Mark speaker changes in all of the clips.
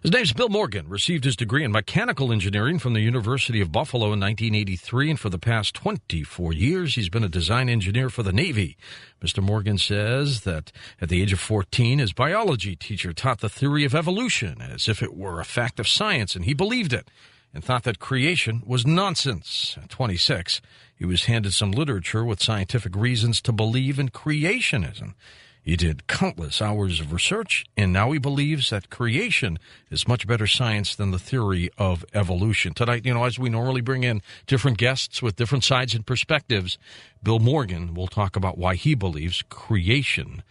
Speaker 1: His name's Bill Morgan, received his degree in mechanical engineering from the University of Buffalo in 1983, and for the past 24 years, he's been a design engineer for the Navy. Mr. Morgan says that at the age of 14, his biology teacher taught the theory of evolution as if it were a fact of science, and he believed it and thought that creation was nonsense. At 26, he was handed some literature with scientific reasons to believe in creationism. He did countless hours of research, and now he believes that creation is much better science than the theory of evolution. Tonight, as we normally bring in different guests with different sides and perspectives, Bill Morgan will talk about why he believes creation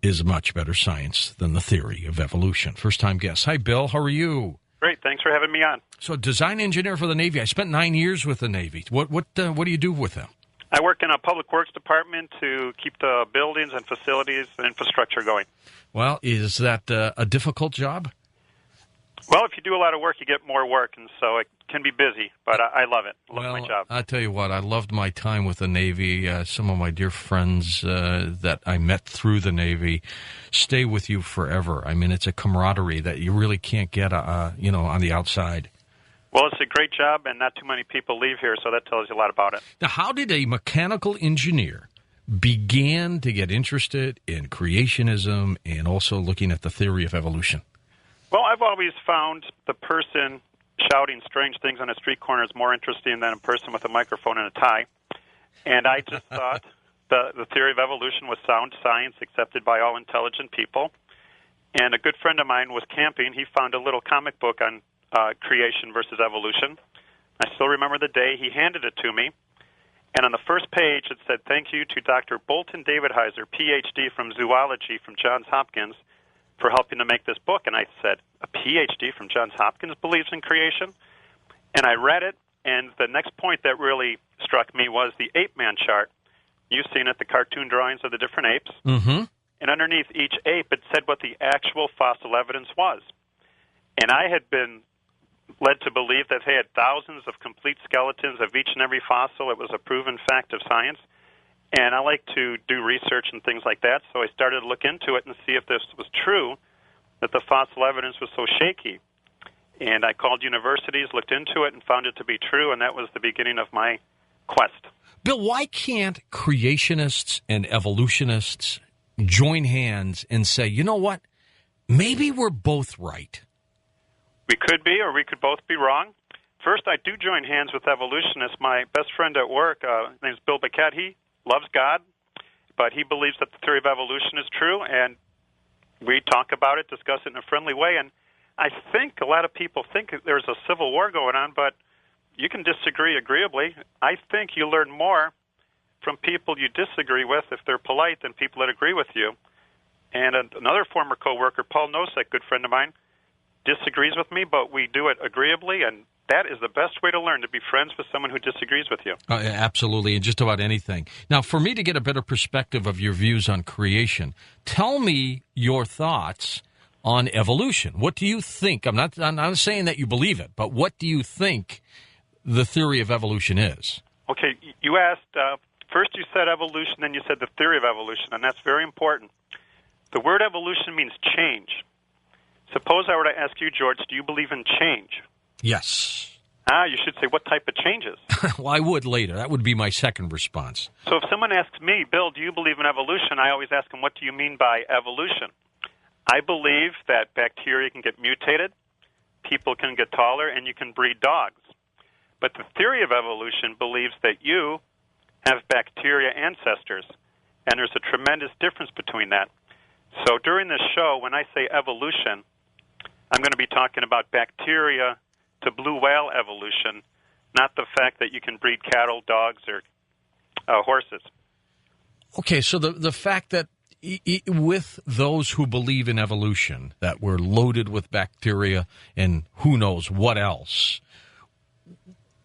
Speaker 1: is much better science than the theory of evolution. First-time guest. Hi, Bill. How are you?
Speaker 2: Great. Thanks for having me on.
Speaker 1: So, design engineer for the Navy. I spent 9 years with the Navy. What do you do with them?
Speaker 2: I work in a public works department to keep the buildings and facilities and infrastructure going.
Speaker 1: Well, is that a difficult job?
Speaker 2: Well, if you do a lot of work, you get more work, and so it can be busy, but I love it. I love my job.
Speaker 1: I'll tell you what, I loved my time with the Navy. Some of my dear friends that I met through the Navy stay with you forever. I mean, it's a camaraderie that you really can't get, on the outside.
Speaker 2: Well, it's a great job, and not too many people leave here, so that tells you a lot about it.
Speaker 1: Now, how did a mechanical engineer begin to get interested in creationism and also looking at the theory of evolution?
Speaker 2: Well, I've always found the person shouting strange things on a street corner is more interesting than a person with a microphone and a tie. And I just thought the theory of evolution was sound science accepted by all intelligent people. And a good friend of mine was camping. He found a little comic book on creation versus evolution. I still remember the day he handed it to me. And on the first page, it said, "Thank you to Dr. Bolton David Heiser, Ph.D. from zoology from Johns Hopkins, for helping to make this book." And I said, a Ph.D. from Johns Hopkins believes in creation? And I read it, and the next point that really struck me was the ape man chart. You've seen it, the cartoon drawings of the different apes.
Speaker 1: Mm-hmm.
Speaker 2: And underneath each ape, it said what the actual fossil evidence was. And I had been led to believe that they had thousands of complete skeletons of each and every fossil. It was a proven fact of science. And I like to do research and things like that, so I started to look into it and see if this was true, that the fossil evidence was so shaky. And I called universities, looked into it, and found it to be true, and that was the beginning of my quest.
Speaker 1: Bill, why can't creationists and evolutionists join hands and say, you know what, maybe we're both right?
Speaker 2: We could be, or we could both be wrong. First, I do join hands with evolutionists. My best friend at work, his name is Bill Baquette. He loves God, but he believes that the theory of evolution is true, and we talk about it, discuss it in a friendly way. And I think a lot of people think there's a civil war going on, but you can disagree agreeably. I think you learn more from people you disagree with, if they're polite, than people that agree with you. And another former coworker, Paul Nosek, good friend of mine, disagrees with me, but we do it agreeably, and that is the best way to learn, to be friends with someone who disagrees with you.
Speaker 1: Absolutely, and just about anything. Now, for me to get a better perspective of your views on creation, tell me your thoughts on evolution. What do you think? I'm not saying that you believe it, but what do you think the theory of evolution is?
Speaker 2: Okay, you asked, first you said evolution, then you said the theory of evolution, and that's very important. The word evolution means change. Suppose I were to ask you, George, do you believe in change?
Speaker 1: Yes.
Speaker 2: You should say, what type of changes?
Speaker 1: Well, I would later. That would be my second response.
Speaker 2: So if someone asks me, Bill, do you believe in evolution? I always ask them, what do you mean by evolution? I believe that bacteria can get mutated, people can get taller, and you can breed dogs. But the theory of evolution believes that you have bacteria ancestors, and there's a tremendous difference between that. So during this show, when I say evolution, I'm going to be talking about bacteria to blue whale evolution, not the fact that you can breed cattle, dogs, or horses.
Speaker 1: Okay, so the fact that with those who believe in evolution, that we're loaded with bacteria and who knows what else,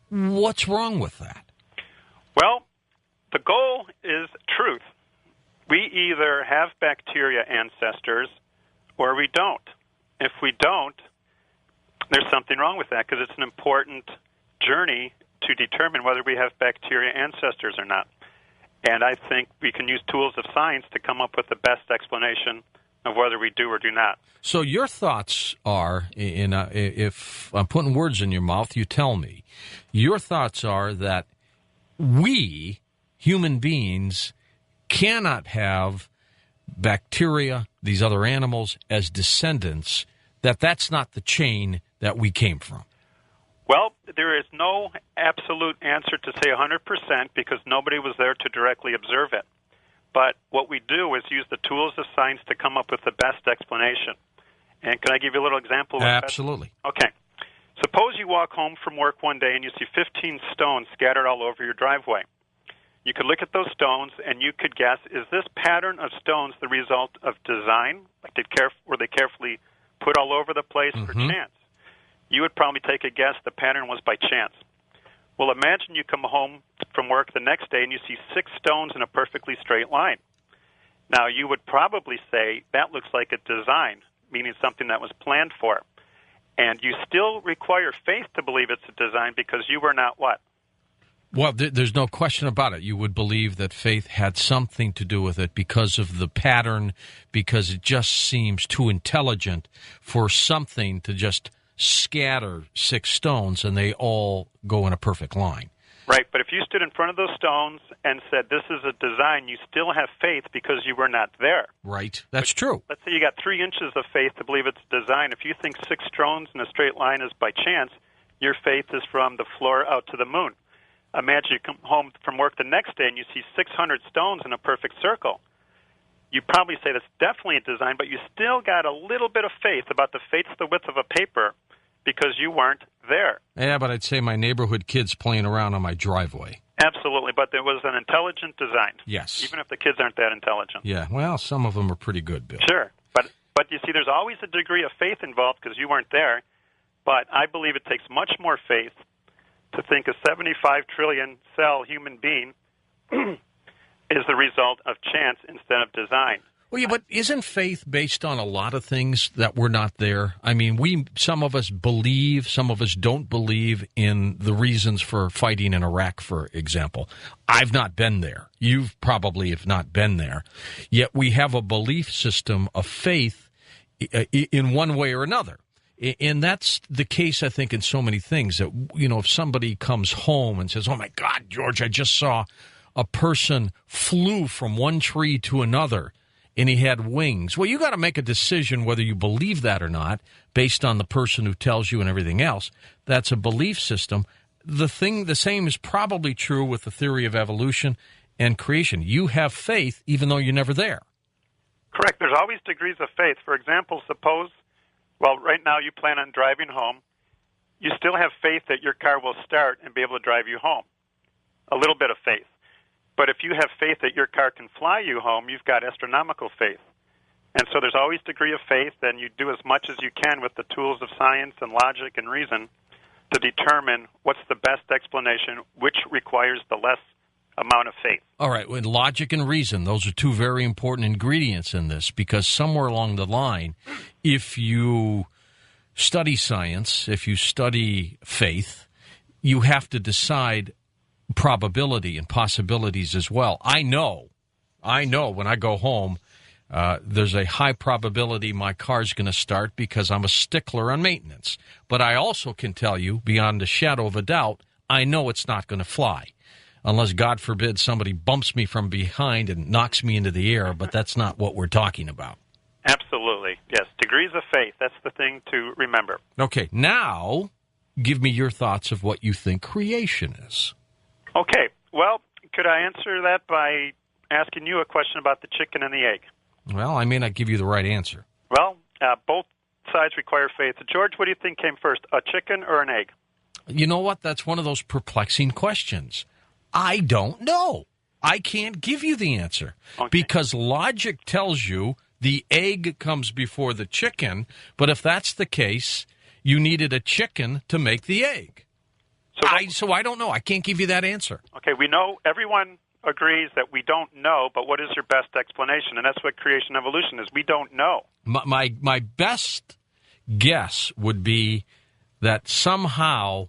Speaker 1: what's wrong with that?
Speaker 2: Well, the goal is truth. We either have bacteria ancestors or we don't. If we don't, there's something wrong with that, because it's an important journey to determine whether we have bacteria ancestors or not. And I think we can use tools of science to come up with the best explanation of whether we do or do not.
Speaker 1: So your thoughts are, if I'm putting words in your mouth, you tell me. Your thoughts are that we, human beings, cannot have bacteria, these other animals, as descendants, that's not the chain that we came from.
Speaker 2: Well, there is no absolute answer to say 100% because nobody was there to directly observe it. But what we do is use the tools of science to come up with the best explanation. And can I give you a little example?
Speaker 1: Absolutely.
Speaker 2: Okay. Suppose you walk home from work one day and you see 15 stones scattered all over your driveway. You could look at those stones and you could guess, is this pattern of stones the result of design? Like were they carefully put all over the place for chance? You would probably take a guess the pattern was by chance. Well, imagine you come home from work the next day and you see 6 stones in a perfectly straight line. Now, you would probably say that looks like a design, meaning something that was planned for. And you still require faith to believe it's a design because you were not what?
Speaker 1: Well, there's no question about it. You would believe that faith had something to do with it because of the pattern, because it just seems too intelligent for something to just scatter 6 stones and they all go in a perfect line.
Speaker 2: Right, but if you stood in front of those stones and said this is a design, you still have faith because you were not there.
Speaker 1: Right, that's true.
Speaker 2: Let's say you got 3 inches of faith to believe it's design. If you think 6 stones in a straight line is by chance, your faith is from the floor out to the moon. Imagine you come home from work the next day and you see 600 stones in a perfect circle. You probably say that's definitely a design, but you still got a little bit of faith about the width of a paper because you weren't there.
Speaker 1: Yeah, but I'd say my neighborhood kids playing around on my driveway.
Speaker 2: Absolutely, but there was an intelligent design.
Speaker 1: Yes.
Speaker 2: Even if the kids aren't that intelligent.
Speaker 1: Yeah, well, some of them are pretty good, Bill.
Speaker 2: Sure, but you see, there's always a degree of faith involved because you weren't there, but I believe it takes much more faith to think a 75 trillion cell human being is the result of chance instead of design.
Speaker 1: Well, yeah, but isn't faith based on a lot of things that were not there? I mean, some of us believe, some of us don't believe in the reasons for fighting in Iraq, for example. I've not been there. You probably have not been there. Yet we have a belief system of faith in one way or another. And that's the case, I think, in so many things that, if somebody comes home and says, oh, my God, George, I just saw a person flew from one tree to another and he had wings. Well, you got to make a decision whether you believe that or not based on the person who tells you and everything else. That's a belief system. The same is probably true with the theory of evolution and creation. You have faith even though you're never there.
Speaker 2: Correct. There's always degrees of faith. For example, suppose, right now you plan on driving home. You still have faith that your car will start and be able to drive you home. A little bit of faith. But if you have faith that your car can fly you home, you've got astronomical faith. And so there's always degree of faith, and you do as much as you can with the tools of science and logic and reason to determine what's the best explanation, which requires the less amount of faith.
Speaker 1: All right, with logic and reason, those are 2 very important ingredients in this, because somewhere along the line, if you study science, if you study faith, you have to decide probability and possibilities as well. I know when I go home, there's a high probability my car's going to start because I'm a stickler on maintenance. But I also can tell you, beyond a shadow of a doubt, I know it's not going to fly. Unless, God forbid, somebody bumps me from behind and knocks me into the air, but that's not what we're talking about.
Speaker 2: Absolutely, yes. Degrees of faith, that's the thing to remember.
Speaker 1: Okay, now give me your thoughts of what you think creation is.
Speaker 2: Okay, well, could I answer that by asking you a question about the chicken and the egg?
Speaker 1: Well, I may not give you the right answer.
Speaker 2: Well, both sides require faith. George, what do you think came first, a chicken or an egg?
Speaker 1: You know what? That's one of those perplexing questions. I don't know. I can't give you the answer because logic tells you the egg comes before the chicken, but if that's the case, you needed a chicken to make the egg. So I don't know. I can't give you that answer.
Speaker 2: Okay, we know everyone agrees that we don't know, but what is your best explanation? And that's what creation evolution is. We don't know.
Speaker 1: My best guess would be that somehow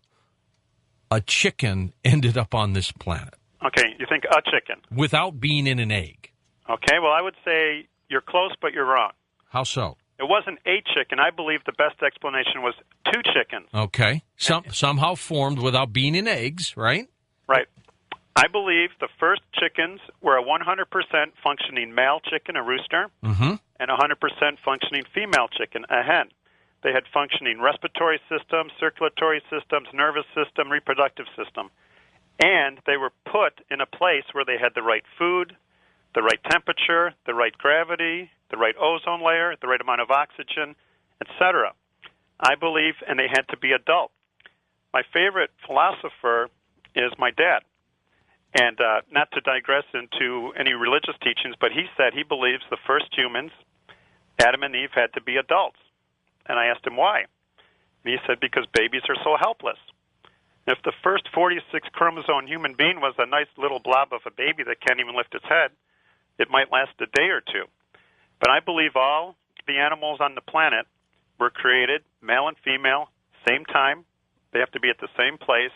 Speaker 1: a chicken ended up on this planet.
Speaker 2: Okay, you think a chicken.
Speaker 1: Without being in an egg.
Speaker 2: Okay, well, I would say you're close, but you're wrong.
Speaker 1: How so?
Speaker 2: It wasn't a chicken. I believe the best explanation was 2 chickens.
Speaker 1: Okay. Somehow formed without being in eggs, right?
Speaker 2: Right. I believe the first chickens were a 100% functioning male chicken, a rooster,
Speaker 1: Mm-hmm.
Speaker 2: and a 100% functioning female chicken, a hen. They had functioning respiratory systems, circulatory systems, nervous system, reproductive system. And they were put in a place where they had the right food, the right temperature, the right gravity, the right ozone layer, the right amount of oxygen, etc. I believe, and they had to be adult. My favorite philosopher is my dad. And not to digress into any religious teachings, but he said he believes the first humans, Adam and Eve, had to be adults. And I asked him why. And he said, because babies are so helpless. And if the first 46 chromosome human being was a nice little blob of a baby that can't even lift its head, it might last a day or two. But I believe all the animals on the planet were created, male and female, same time. They have to be at the same place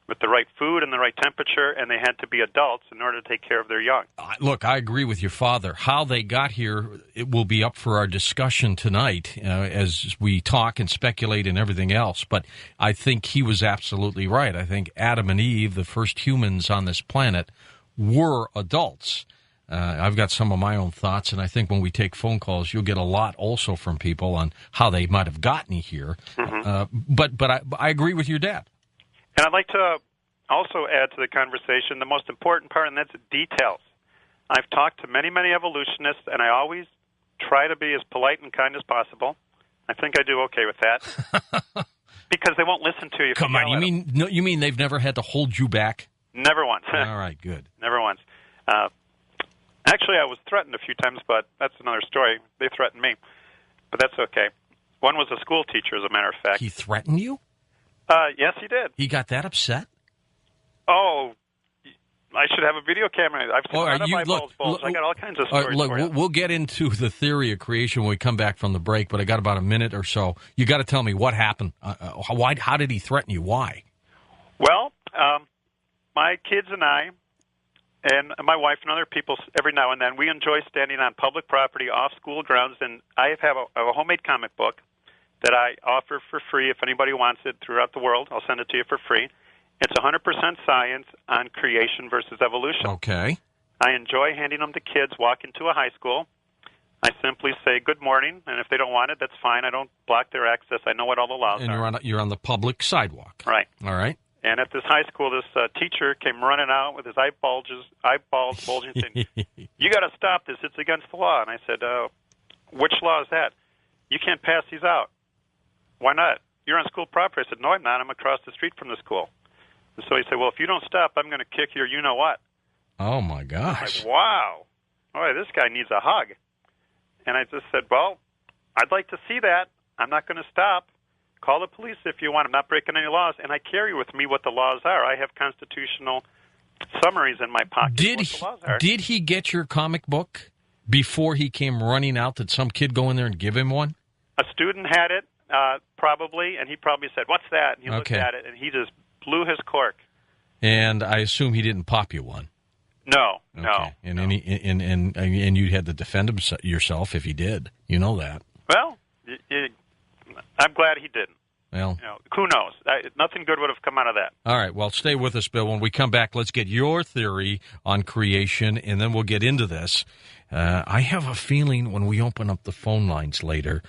Speaker 2: with the right food and the right temperature, and they had to be adults in order to take care of their young.
Speaker 1: Look, I agree with your father. How they got here, it will be up for our discussion tonight as we talk and speculate and everything else. But I think he was absolutely right. I think Adam and Eve, the first humans on this planet, were adults. I've got some of my own thoughts, and I think when we take phone calls, you'll get a lot also from people on how they might have gotten here. Mm-hmm. But I agree with your dad.
Speaker 2: And I'd like to also add to the conversation the most important part, and that's details. I've talked to many, many evolutionists, and I always try to be as polite and kind as possible. I think I do okay with that. Because they won't listen to you.
Speaker 1: Come on, you mean they've never had to hold you back?
Speaker 2: Never once.
Speaker 1: All right, good.
Speaker 2: Never once. Actually, I was threatened a few times, but that's another story. They threatened me, but that's okay. One was a school teacher, as a matter of fact.
Speaker 1: He threatened you?
Speaker 2: Yes, he did.
Speaker 1: He got that upset?
Speaker 2: Oh, I should have a video camera. I've seen a lot of my bulge. I got all kinds of stories for you.
Speaker 1: We'll get into the theory of creation when we come back from the break, but I got about a minute or so. You got to tell me what happened. How did he threaten you? Why?
Speaker 2: Well, my kids and I, and my wife and other people, every now and then, we enjoy standing on public property off school grounds, and I have a homemade comic book that I offer for free. If anybody wants it throughout the world, I'll send it to you for free. It's 100% science on creation versus evolution.
Speaker 1: Okay.
Speaker 2: I enjoy handing them to kids walk into a high school. I simply say good morning, and if they don't want it, that's fine. I don't block their access. I know what all the laws are.
Speaker 1: And you're on the public sidewalk.
Speaker 2: Right.
Speaker 1: All right.
Speaker 2: And at this high school, this teacher came running out with his eyeballs bulging, saying, "You got to stop this. It's against the law." And I said, "Which law is that? You can't pass these out." "Why not? You're on school property." I said, "No, I'm not. I'm across the street from the school." And so he said, "Well, if you don't stop, I'm going to kick your you-know-what."
Speaker 1: Oh, my gosh.
Speaker 2: I'm like, wow. Boy, this guy needs a hug. And I just said, well, I'd like to see that. I'm not going to stop. Call the police if you want. I'm not breaking any laws. And I carry with me what the laws are. I have constitutional summaries in my pocket.
Speaker 1: Did he get your comic book before he came running out? Did some kid go in there and give him one?
Speaker 2: A student had it, probably, and he probably said, "What's that?" And he looked at it, and he just blew his cork.
Speaker 1: And I assume he didn't pop you one.
Speaker 2: No.
Speaker 1: And
Speaker 2: no.
Speaker 1: And you had to defend yourself if he did. You know that.
Speaker 2: Well, I'm glad he didn't.
Speaker 1: Well,
Speaker 2: who knows? Nothing good would have come out of that.
Speaker 1: All right. Well, stay with us, Bill. When we come back, let's get your theory on creation, and then we'll get into this. I have a feeling when we open up the phone lines later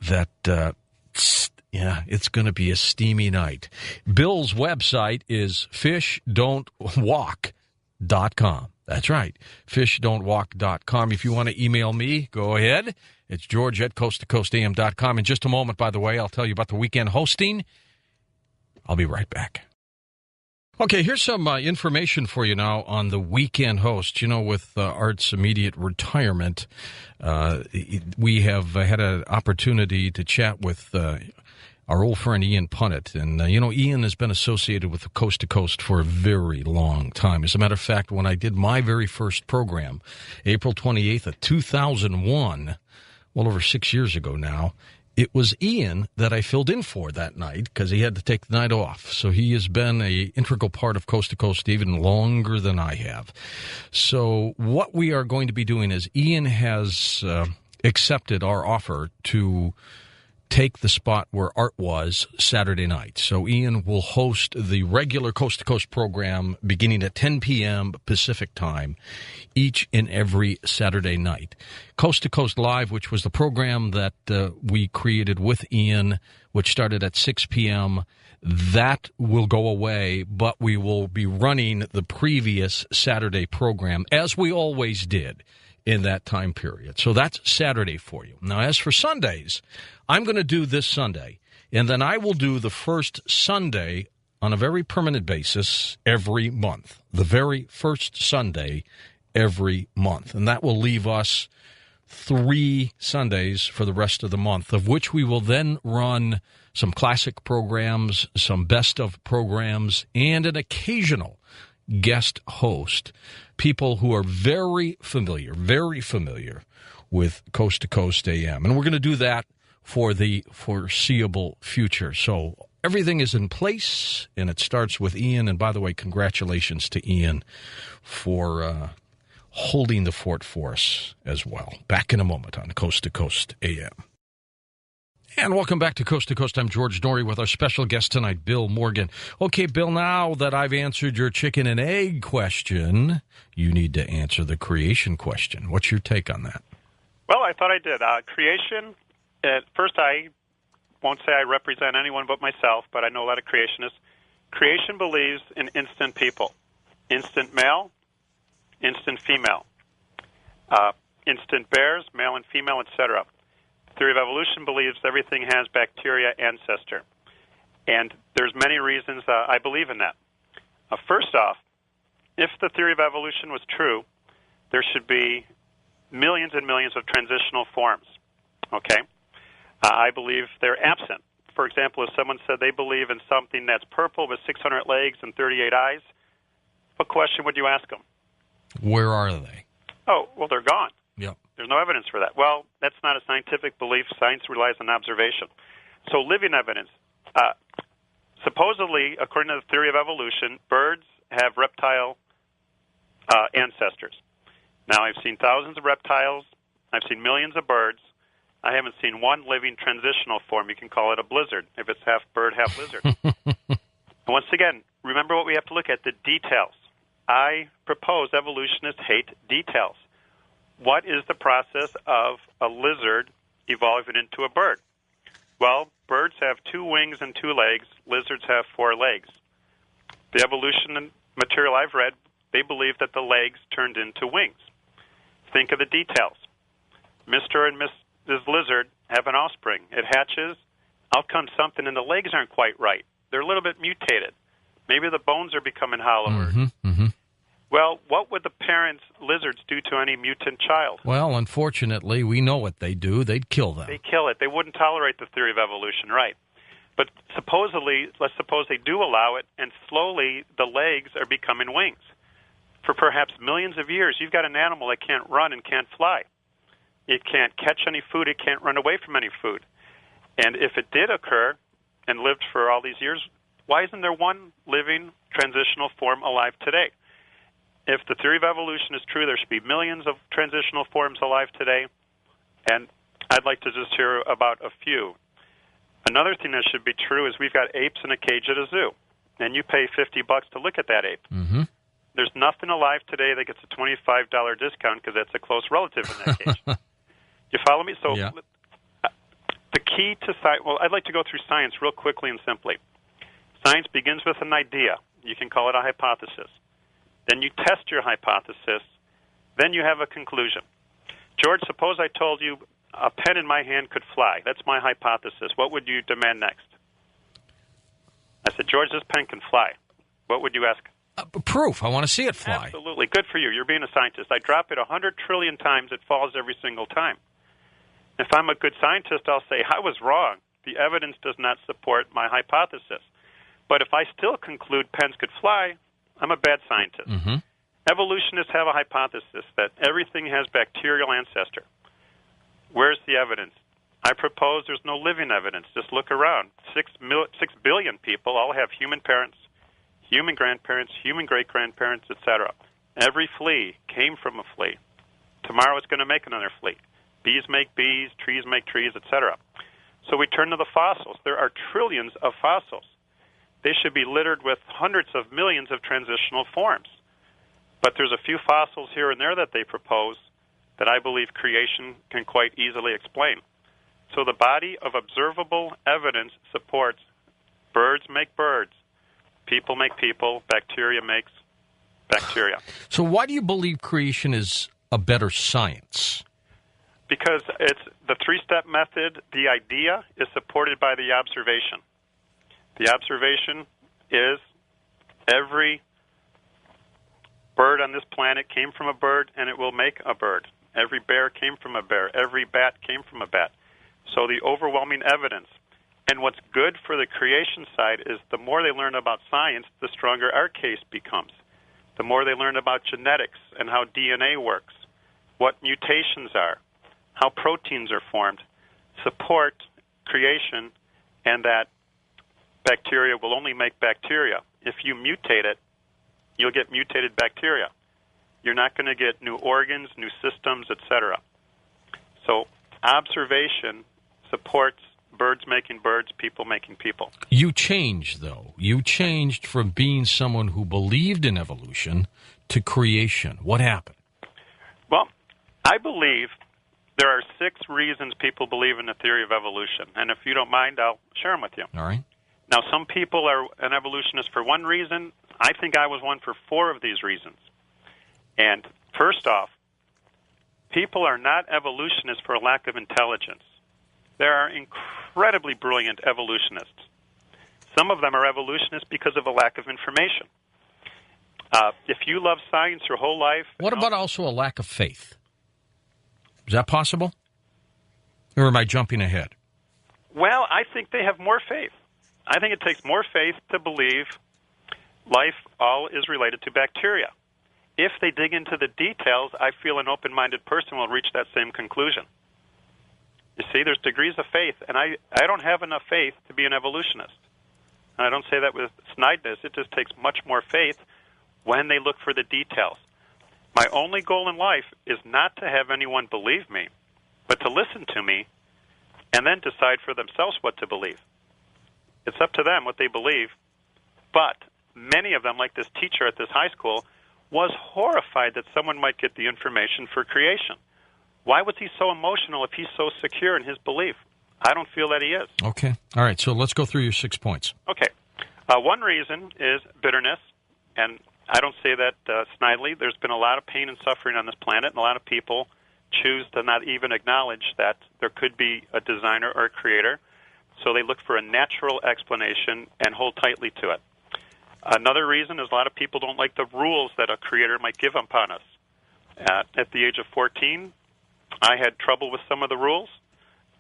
Speaker 1: that, it's going to be a steamy night. Bill's website is fishdon'twalk.com. That's right, fishdon'twalk.com. If you want to email me, go ahead. It's George at coasttocoastam.com. In just a moment, by the way, I'll tell you about the weekend hosting. I'll be right back. Okay, here's some information for you now on the weekend host. With Art's immediate retirement, we have had an opportunity to chat with our old friend Ian Punnett. And, Ian has been associated with the Coast to Coast for a very long time. As a matter of fact, when I did my very first program, April 28th of 2001, well over 6 years ago now, it was Ian that I filled in for that night because he had to take the night off. So he has been an integral part of Coast to Coast even longer than I have. So what we are going to be doing is Ian has accepted our offer to take the spot where Art was Saturday night. So Ian will host the regular Coast to Coast program beginning at 10 p.m. Pacific time each and every Saturday night. Coast to Coast Live, which was the program that we created with Ian, which started at 6 p.m., that will go away, but we will be running the previous Saturday program as we always did in that time period. So that's Saturday for you. Now, as for Sundays, I'm going to do this Sunday, and then I will do the first Sunday on a very permanent basis every month, the very first Sunday every month. And that will leave us 3 Sundays for the rest of the month, of which we will then run some classic programs, some best of programs, and an occasional guest host, people who are very familiar with Coast to Coast AM. And we're going to do that for the foreseeable future. So everything is in place, and it starts with Ian. And by the way, congratulations to Ian for holding the fort for us as well. Back in a moment on Coast to Coast AM. And welcome back to Coast. I'm George Noory with our special guest tonight, Bill Morgan. Okay, Bill, now that I've answered your chicken and egg question, you need to answer the creation question. What's your take on that?
Speaker 2: Well, I thought I did. Creation, at first I won't say I represent anyone but myself, but I know a lot of creationists. Creation believes in instant people, instant male, instant female, instant bears, male and female, etc. Theory of evolution believes everything has bacteria ancestor. And there's many reasons I believe in that. First off, if the theory of evolution was true, there should be millions and millions of transitional forms. Okay? I believe they're absent. For example, if someone said they believe in something that's purple with 600 legs and 38 eyes, what question would you ask them?
Speaker 1: Where are they?
Speaker 2: Oh, well, they're gone.
Speaker 1: Yep.
Speaker 2: There's no evidence for that. Well, that's not a scientific belief. Science relies on observation. So living evidence. Supposedly, according to the theory of evolution, birds have reptile ancestors. Now, I've seen thousands of reptiles. I've seen millions of birds. I haven't seen one living transitional form. You can call it a blizzard if it's half bird, half lizard. Once again, remember what we have to look at, the details. I propose evolutionists hate details. What is the process of a lizard evolving into a bird? Well, birds have 2 wings and 2 legs. Lizards have 4 legs. The evolution material I've read, they believe that the legs turned into wings. Think of the details. Mr. and Mrs. Lizard have an offspring. It hatches. Out comes something, and the legs aren't quite right. They're a little bit mutated. Maybe the bones are becoming hollower. Well, what would the parents' lizards do to any mutant child?
Speaker 1: Well, unfortunately, we know what they do. They'd kill them.
Speaker 2: They kill it. They wouldn't tolerate the theory of evolution, right? But supposedly, let's suppose they do allow it, and slowly the legs are becoming wings. For perhaps millions of years, you've got an animal that can't run and can't fly. It can't catch any food. It can't run away from any food. And if it did occur and lived for all these years, why isn't there one living transitional form alive today? If the theory of evolution is true, there should be millions of transitional forms alive today, and I'd like to just hear about a few. Another thing that should be true is we've got apes in a cage at a zoo, and you pay $50 to look at that ape. There's nothing alive today that gets a $25 discount because that's a close relative in that cage. You follow me? So the key to science, well, I'd like to go through science real quickly and simply. Science begins with an idea. You can call it a hypothesis. Then you test your hypothesis. Then you have a conclusion. George, suppose I told you a pen in my hand could fly. That's my hypothesis. What would you demand next? I said, George, this pen can fly. What would you ask?
Speaker 1: Proof. I want to see it fly.
Speaker 2: Absolutely. Good for you. You're being a scientist. I drop it 100 trillion times. It falls every single time. If I'm a good scientist, I'll say, I was wrong. The evidence does not support my hypothesis. But if I still conclude pens could fly, I'm a bad scientist. Evolutionists have a hypothesis that everything has bacterial ancestor. Where's the evidence? I propose there's no living evidence. Just look around. 6 billion people all have human parents, human grandparents, human great-grandparents, etc. Every flea came from a flea. Tomorrow it's going to make another flea. Bees make bees, trees make trees, etc. So we turn to the fossils. There are trillions of fossils. They should be littered with hundreds of millions of transitional forms. But there's a few fossils here and there that they propose that I believe creation can quite easily explain. So the body of observable evidence supports birds make birds, people make people, bacteria makes bacteria.
Speaker 1: So why do you believe creation is a better science?
Speaker 2: Because it's the three-step method. The idea is supported by the observation. The observation is every bird on this planet came from a bird, and it will make a bird. Every bear came from a bear. Every bat came from a bat. So the overwhelming evidence. And what's good for the creation side is the more they learn about science, the stronger our case becomes. The more they learn about genetics and how DNA works, what mutations are, how proteins are formed, support creation, and that bacteria will only make bacteria. If you mutate it, you'll get mutated bacteria. You're not going to get new organs, new systems, etc. So observation supports birds making birds, people making people.
Speaker 1: You changed, though. You changed from being someone who believed in evolution to creation. What happened?
Speaker 2: Well, I believe there are 6 reasons people believe in the theory of evolution. And if you don't mind, I'll share them with you.
Speaker 1: All right.
Speaker 2: Now, some people are an evolutionist for one reason. I think I was one for 4 of these reasons. And first off, people are not evolutionists for a lack of intelligence. There are incredibly brilliant evolutionists. Some of them are evolutionists because of a lack of information. If you love science your whole life...
Speaker 1: What about also a lack of faith? Is that possible? Or am I jumping ahead?
Speaker 2: Well, I think they have more faith. I think it takes more faith to believe life all is related to bacteria. If they dig into the details, I feel an open-minded person will reach that same conclusion. You see, there's degrees of faith, and I don't have enough faith to be an evolutionist. And I don't say that with snideness. It just takes much more faith when they look for the details. My only goal in life is not to have anyone believe me, but to listen to me and then decide for themselves what to believe. It's up to them what they believe, but many of them, like this teacher at this high school, was horrified that someone might get the information for creation. Why was he so emotional if he's so secure in his belief? I don't feel that he is.
Speaker 1: Okay. All right, so let's go through your 6 points.
Speaker 2: Okay. One reason is bitterness, and I don't say that snidely. There's been a lot of pain and suffering on this planet, and a lot of people choose to not even acknowledge that there could be a designer or a creator, so they look for a natural explanation and hold tightly to it. Another reason is a lot of people don't like the rules that a creator might give upon us. At the age of 14, I had trouble with some of the rules.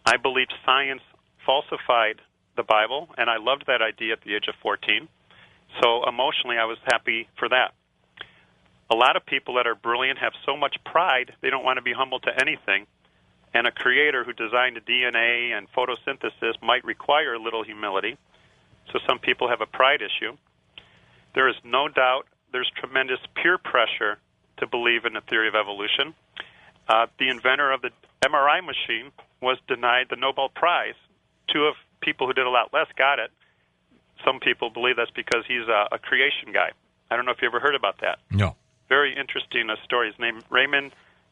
Speaker 2: I believed science falsified the Bible, and I loved that idea at the age of 14. So emotionally, I was happy for that. A lot of people that are brilliant have so much pride, they don't want to be humble to anything. And a creator who designed DNA and photosynthesis might require a little humility. So some people have a pride issue. There is no doubt there's tremendous peer pressure to believe in the theory of evolution. The inventor of the MRI machine was denied the Nobel Prize. 2 of people who did a lot less got it. Some people believe that's because he's a creation guy. I don't know if you ever heard about that.
Speaker 1: No.
Speaker 2: Very interesting story. His name Raymond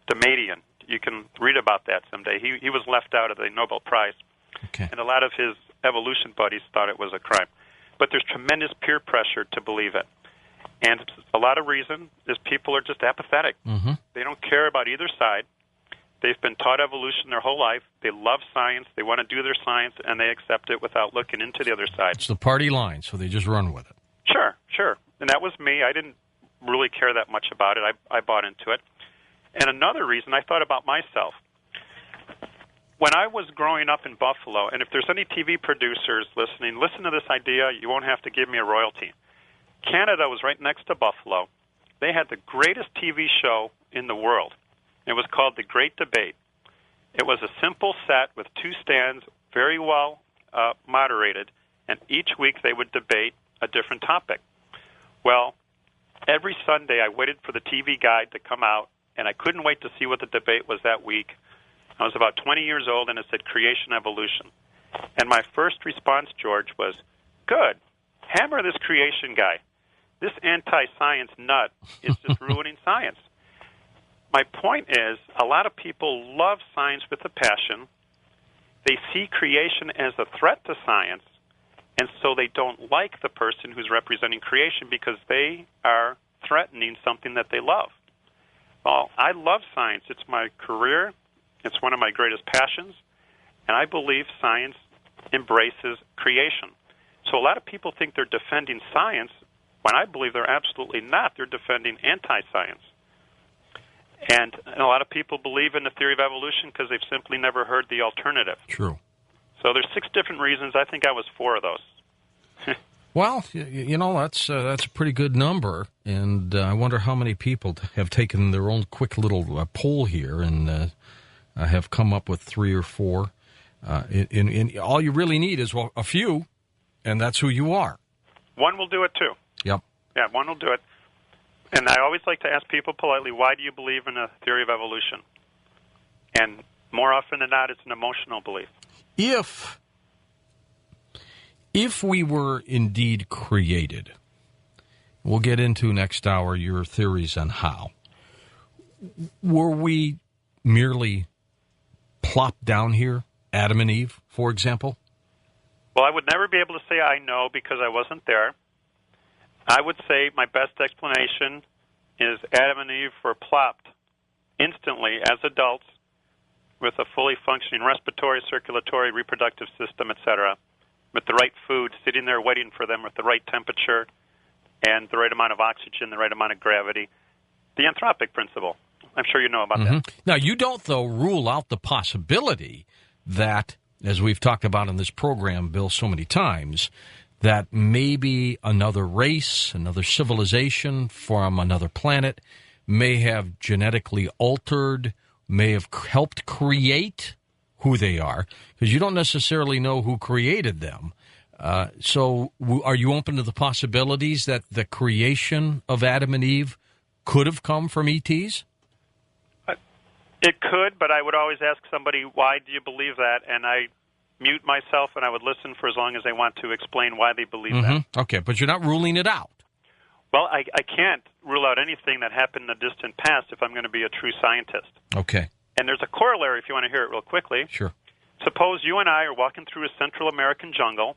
Speaker 2: Damadian. You can read about that someday. He was left out of the Nobel Prize.
Speaker 1: Okay.
Speaker 2: And a lot of his evolution buddies thought it was a crime. But there's tremendous peer pressure to believe it. And a lot of reason is people are just apathetic.
Speaker 1: Mm-hmm.
Speaker 2: They don't care about either side. They've been taught evolution their whole life. They love science. They want to do their science, and they accept it without looking into the other side.
Speaker 1: It's the party line, so they just run with it.
Speaker 2: Sure. And that was me. I didn't really care that much about it. I bought into it. And another reason, I thought about myself. When I was growing up in Buffalo, and if there's any TV producers listening, listen to this idea. You won't have to give me a royalty. Canada was right next to Buffalo. They had the greatest TV show in the world. It was called The Great Debate. It was a simple set with 2 stands, very well moderated, and each week they would debate a different topic. Well, every Sunday I waited for the TV guide to come out, and I couldn't wait to see what the debate was that week. I was about 20 years old, and it said creation evolution. And my first response, George, was, good, hammer this creation guy. This anti-science nut is just ruining science. My point is, a lot of people love science with a passion. They see creation as a threat to science, and so they don't like the person who's representing creation because they are threatening something that they love. Well, I love science. It's my career. It's one of my greatest passions, and I believe science embraces creation. So a lot of people think they're defending science, when I believe they're absolutely not. They're defending anti-science. And a lot of people believe in the theory of evolution because they've simply never heard the alternative.
Speaker 1: True.
Speaker 2: So there's 6 different reasons. I think I was 4 of those.
Speaker 1: Well, that's a pretty good number, and I wonder how many people have taken their own quick little poll here and have come up with 3 or 4. And all you really need is a few, and that's who you are.
Speaker 2: One will do it too.
Speaker 1: Yep.
Speaker 2: Yeah, one will do it. And I always like to ask people politely, why do you believe in a theory of evolution? And more often than not, it's an emotional belief.
Speaker 1: If we were indeed created, we'll get into next hour your theories on how. Were we merely plopped down here, Adam and Eve, for example?
Speaker 2: Well, I would never be able to say I know because I wasn't there. I would say my best explanation is Adam and Eve were plopped instantly as adults with a fully functioning respiratory, circulatory, reproductive system, etc., with the right food, sitting there waiting for them with the right temperature and the right amount of oxygen, the right amount of gravity. The anthropic principle. I'm sure you know about that.
Speaker 1: Now, you don't, though, rule out the possibility that, as we've talked about in this program, Bill, so many times, that maybe another race, another civilization from another planet may have genetically altered, may have helped create who they are, because you don't necessarily know who created them. So are you open to the possibilities that the creation of Adam and Eve could have come from ETs?
Speaker 2: It could, but I would always ask somebody, why do you believe that? And I mute myself, and I would listen for as long as they want to explain why they believe that.
Speaker 1: Okay, but you're not ruling it out.
Speaker 2: Well, I can't rule out anything that happened in the distant past if I'm going to be a true scientist.
Speaker 1: Okay.
Speaker 2: And there's a corollary if you want to hear it real quickly.
Speaker 1: Sure.
Speaker 2: Suppose you and I are walking through a Central American jungle.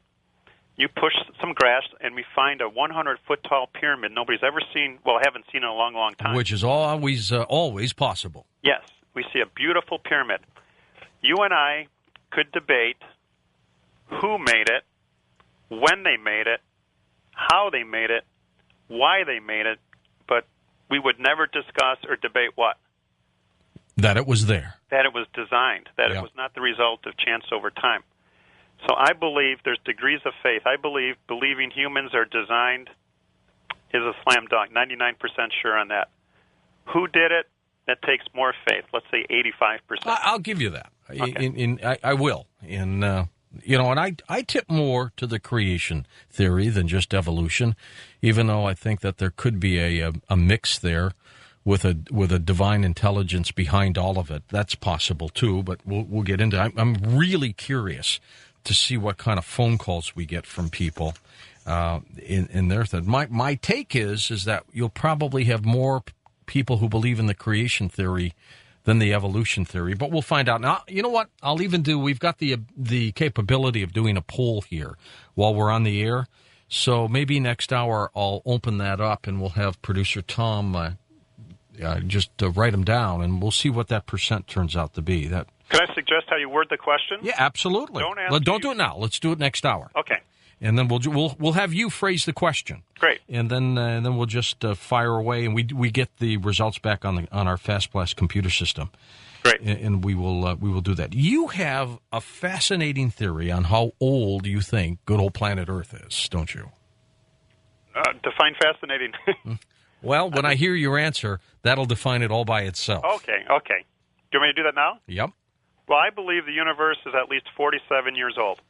Speaker 2: You push some grass, and we find a 100-foot-tall pyramid nobody's ever seen, well, haven't seen in a long, long time.
Speaker 1: Which is always possible.
Speaker 2: Yes. We see a beautiful pyramid. You and I could debate who made it, when they made it, how they made it, why they made it, but we would never discuss or debate what?
Speaker 1: That it was there.
Speaker 2: That it was designed, that it was not the result of chance over time. So I believe there's degrees of faith. I believe believing humans are designed is a slam dunk, 99% sure on that. Who did it? That takes more faith. Let's say 85%.
Speaker 1: I'll give you that.
Speaker 2: Okay.
Speaker 1: I will. And I tip more to the creation theory than just evolution, even though I think that there could be a mix there with a divine intelligence behind all of it. That's possible too, but we'll get into it. I'm really curious to see what kind of phone calls we get from people in their thing. My take is that you'll probably have more people who believe in the creation theory than the evolution theory, but we'll find out. Now, you know what? We've got the capability of doing a poll here while we're on the air, so maybe next hour I'll open that up and we'll have producer Tom just write them down, and we'll see what that percent turns out to be. Can
Speaker 2: I suggest how you word the question?
Speaker 1: Yeah, absolutely. Don't do it now. Let's do it next hour.
Speaker 2: Okay.
Speaker 1: And then we'll have you phrase the question.
Speaker 2: Great.
Speaker 1: And then we'll just fire away, and we get the results back on our Fast Blast computer system.
Speaker 2: Great.
Speaker 1: And we will do that. You have a fascinating theory on how old you think good old planet Earth is, don't you?
Speaker 2: Define fascinating.
Speaker 1: Well, when I hear your answer, that'll define it all by itself.
Speaker 2: Okay. Do you want me to do that now?
Speaker 1: Yep.
Speaker 2: Well, I believe the universe is at least 47 years old.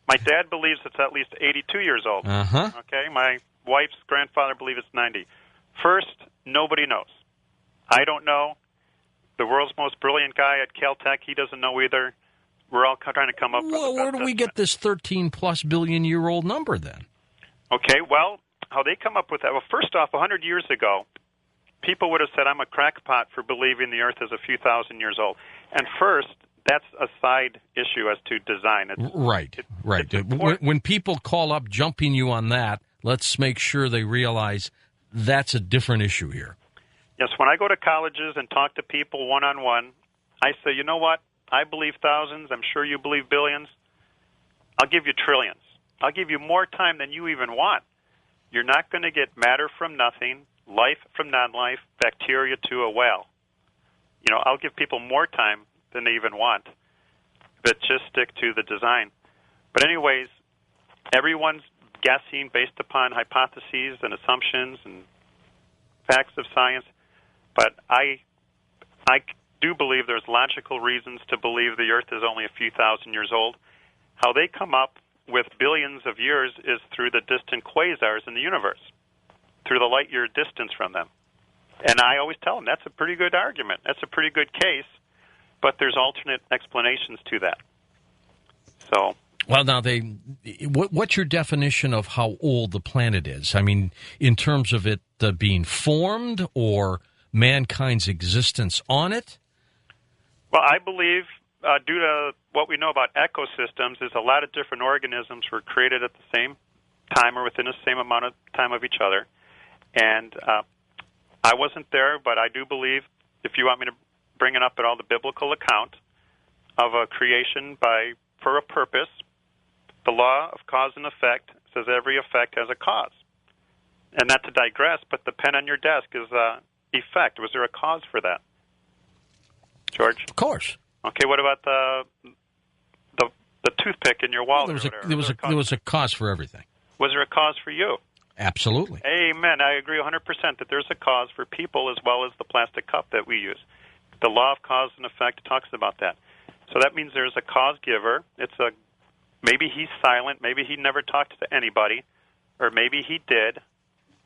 Speaker 2: My dad believes it's at least 82 years old.
Speaker 1: Uh-huh.
Speaker 2: Okay, my wife's grandfather believes it's 90. First, nobody knows. I don't know. The world's most brilliant guy at Caltech, he doesn't know either. We're all trying to come up with
Speaker 1: Well, where do we get this 13-plus billion-year-old number then?
Speaker 2: Okay, well, how they come up with that? Well, first off, 100 years ago, people would have said, I'm a crackpot for believing the Earth is a few thousand years old. And first, that's a side issue as to design.
Speaker 1: Right. When people call up jumping you on that, let's make sure they realize that's a different issue here.
Speaker 2: Yes, when I go to colleges and talk to people one-on-one, I say, you know what? I believe thousands. I'm sure you believe billions. I'll give you trillions. I'll give you more time than you even want. You're not going to get matter from nothing, life from non-life, bacteria to a whale. I'll give people more time than they even want, but just stick to the design. But anyways, everyone's guessing based upon hypotheses and assumptions and facts of science, but I do believe there's logical reasons to believe the Earth is only a few thousand years old. How they come up with billions of years is through the distant quasars in the universe, through the light-year distance from them. And I always tell them that's a pretty good argument. That's a pretty good case, but there's alternate explanations to that. So,
Speaker 1: well, now, what's your definition of how old the planet is? I mean, in terms of it being formed or mankind's existence on it?
Speaker 2: Well, I believe, due to what we know about ecosystems, is a lot of different organisms were created at the same time or within the same amount of time of each other. And I wasn't there, but I do believe, if you want me to bring it up at all, the biblical account of a creation for a purpose. The law of cause and effect says every effect has a cause. And not to digress, but the pen on your desk is effect. Was there a cause for that, George?
Speaker 1: Of course.
Speaker 2: Okay. What about the toothpick in your wallet?
Speaker 1: There was a cause for everything.
Speaker 2: Was there a cause for you?
Speaker 1: Absolutely.
Speaker 2: Amen. I agree 100% that there's a cause for people as well as the plastic cup that we use. The law of cause and effect talks about that. So that means there's a cause giver. Maybe he's silent. Maybe he never talked to anybody, or maybe he did.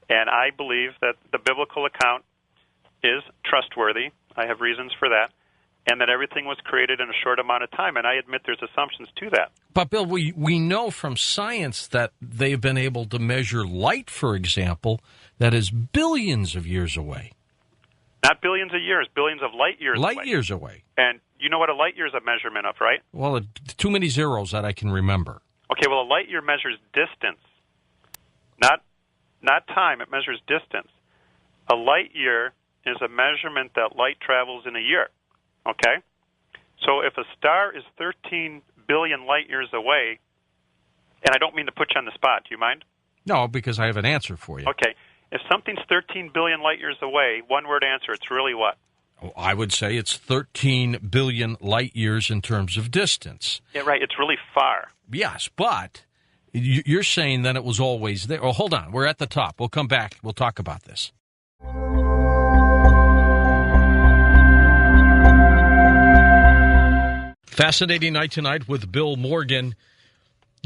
Speaker 2: And I believe that the biblical account is trustworthy. I have reasons for that. And that everything was created in a short amount of time. And I admit there's assumptions to that.
Speaker 1: But, Bill, we know from science that they've been able to measure light, for example, that is billions of years away.
Speaker 2: Not billions of years, billions of light years away.
Speaker 1: Light years away.
Speaker 2: And you know what a light year is a measurement of, right?
Speaker 1: Well, too many zeros that I can remember.
Speaker 2: Okay, well, a light year measures distance, not time. It measures distance. A light year is a measurement that light travels in a year, okay? So if a star is 13 billion light years away, and I don't mean to put you on the spot, do you mind?
Speaker 1: No, because I have an answer for you.
Speaker 2: Okay. If something's 13 billion light years away, one-word answer, it's really what?
Speaker 1: I would say it's 13 billion light years in terms of distance.
Speaker 2: Yeah, right. It's really far.
Speaker 1: Yes, but you're saying that it was always there. Oh, hold on. We're at the top. We'll come back. We'll talk about this. Fascinating night tonight with Bill Morgan.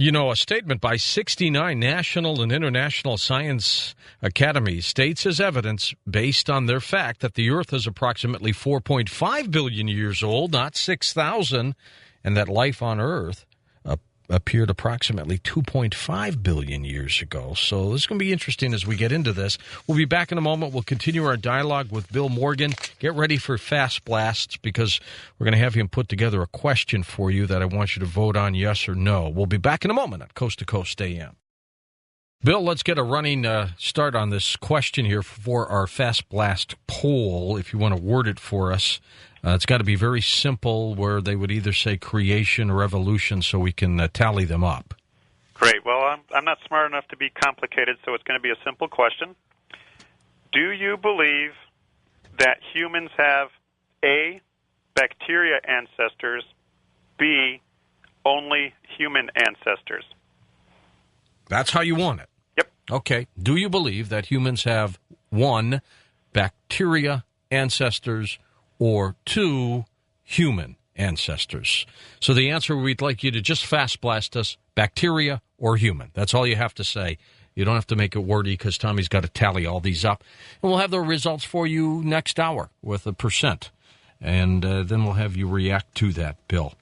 Speaker 1: You know, a statement by 69 national and international science academies states as evidence based on their fact that the Earth is approximately 4.5 billion years old, not 6,000, and that life on Earth appeared approximately 2.5 billion years ago. So this is going to be interesting as we get into this. We'll be back in a moment. We'll continue our dialogue with Bill Morgan. Get ready for Fast Blasts because we're going to have him put together a question for you that I want you to vote on yes or no. We'll be back in a moment on Coast to Coast AM. Bill, let's get a running start on this question here for our Fast Blast poll, if you want to word it for us. It's got to be very simple, where they would either say creation or evolution, so we can tally them up.
Speaker 2: Great. Well, I'm not smart enough to be complicated, so it's going to be a simple question. Do you believe that humans have A, bacteria ancestors, B, only human ancestors?
Speaker 1: That's how you want it?
Speaker 2: Yep.
Speaker 1: Okay. Do you believe that humans have 1, bacteria ancestors, or 2, human ancestors? So the answer, we'd like you to just fast blast us, bacteria or human. That's all you have to say. You don't have to make it wordy because Tommy's got to tally all these up. And we'll have the results for you next hour with a percent. And then we'll have you react to that, Bill.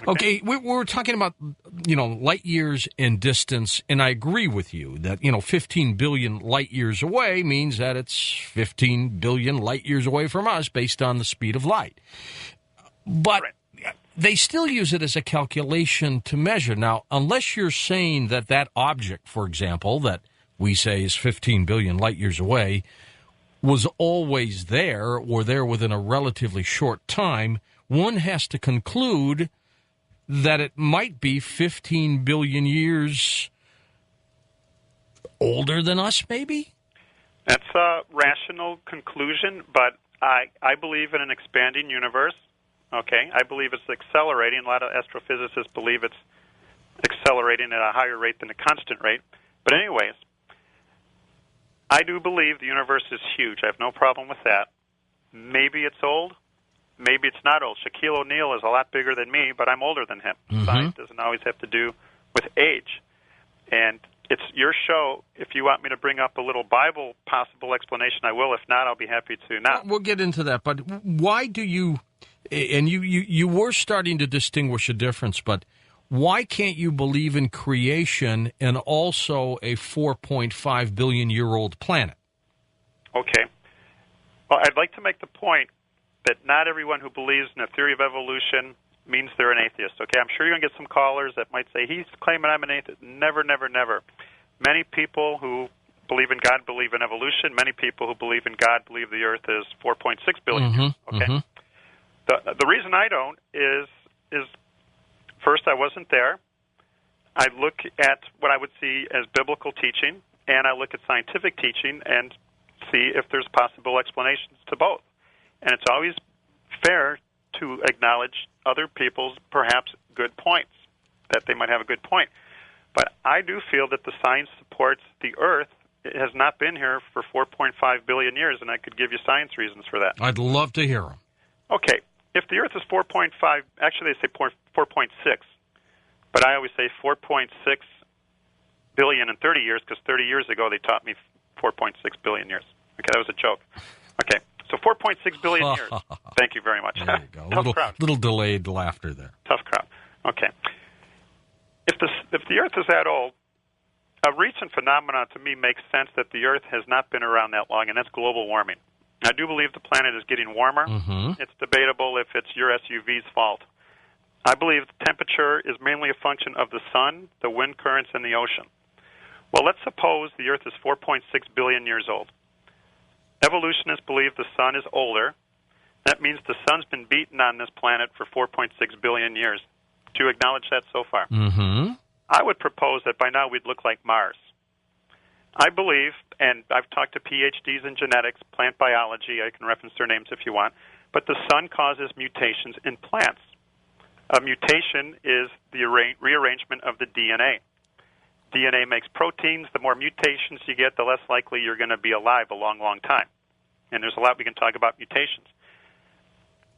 Speaker 1: Okay, we're talking about, light years and distance, and I agree with you that, 15 billion light years away means that it's 15 billion light years away from us based on the speed of light. But they still use it as a calculation to measure. Now, unless you're saying that object, for example, that we say is 15 billion light years away, was always there or there within a relatively short time, one has to conclude that it might be 15 billion years older than us, maybe?
Speaker 2: That's a rational conclusion, but I believe in an expanding universe. Okay, I believe it's accelerating. A lot of astrophysicists believe it's accelerating at a higher rate than a constant rate. But anyways, I do believe the universe is huge. I have no problem with that. Maybe it's old. Maybe it's not old. Shaquille O'Neal is a lot bigger than me, but I'm older than him. Mm-hmm. Science doesn't always have to do with age. And it's your show. If you want me to bring up a little Bible possible explanation, I will. If not, I'll be happy to not.
Speaker 1: We'll get into that. But why do you, and you were starting to distinguish a difference, but why can't you believe in creation and also a 4.5 billion year old planet?
Speaker 2: Okay. Well, I'd like to make the point that not everyone who believes in a theory of evolution means they're an atheist. Okay, I'm sure you're going to get some callers that might say, he's claiming I'm an atheist. Never, never, never. Many people who believe in God believe in evolution. Many people who believe in God believe the Earth is 4.6 billion years. Okay. The reason I don't is first, I wasn't there. I look at what I would see as biblical teaching, and I look at scientific teaching and see if there's possible explanations to both. And it's always fair to acknowledge other people's perhaps good points, that they might have a good point. But I do feel that the science supports the Earth. It has not been here for 4.5 billion years, and I could give you science reasons for that.
Speaker 1: I'd love to hear them.
Speaker 2: Okay. If the Earth is 4.5, actually they say 4.6, but I always say 4.6 billion in 30 years, because 30 years ago they taught me 4.6 billion years. Okay, that was a joke. Okay, so 4.6 billion years. Thank you very much.
Speaker 1: There you go.
Speaker 2: Tough crowd.
Speaker 1: Little delayed laughter there.
Speaker 2: Tough crowd. Okay. If the Earth is that old, a recent phenomenon to me makes sense that the Earth has not been around that long, and that's global warming. I do believe the planet is getting warmer. Mm-hmm. It's debatable if it's your SUV's fault. I believe the temperature is mainly a function of the sun, the wind currents, and the ocean. Well, let's suppose the Earth is 4.6 billion years old. Evolutionists believe the sun is older. That means the sun's been beaten on this planet for 4.6 billion years. Do you acknowledge that so far?
Speaker 1: Mm-hmm.
Speaker 2: I would propose that by now we'd look like Mars. I believe, and I've talked to PhDs in genetics, plant biology, I can reference their names if you want, but the sun causes mutations in plants. A mutation is the rearrangement of the DNA. DNA makes proteins. The more mutations you get, the less likely you're going to be alive a long, long time. And there's a lot we can talk about mutations.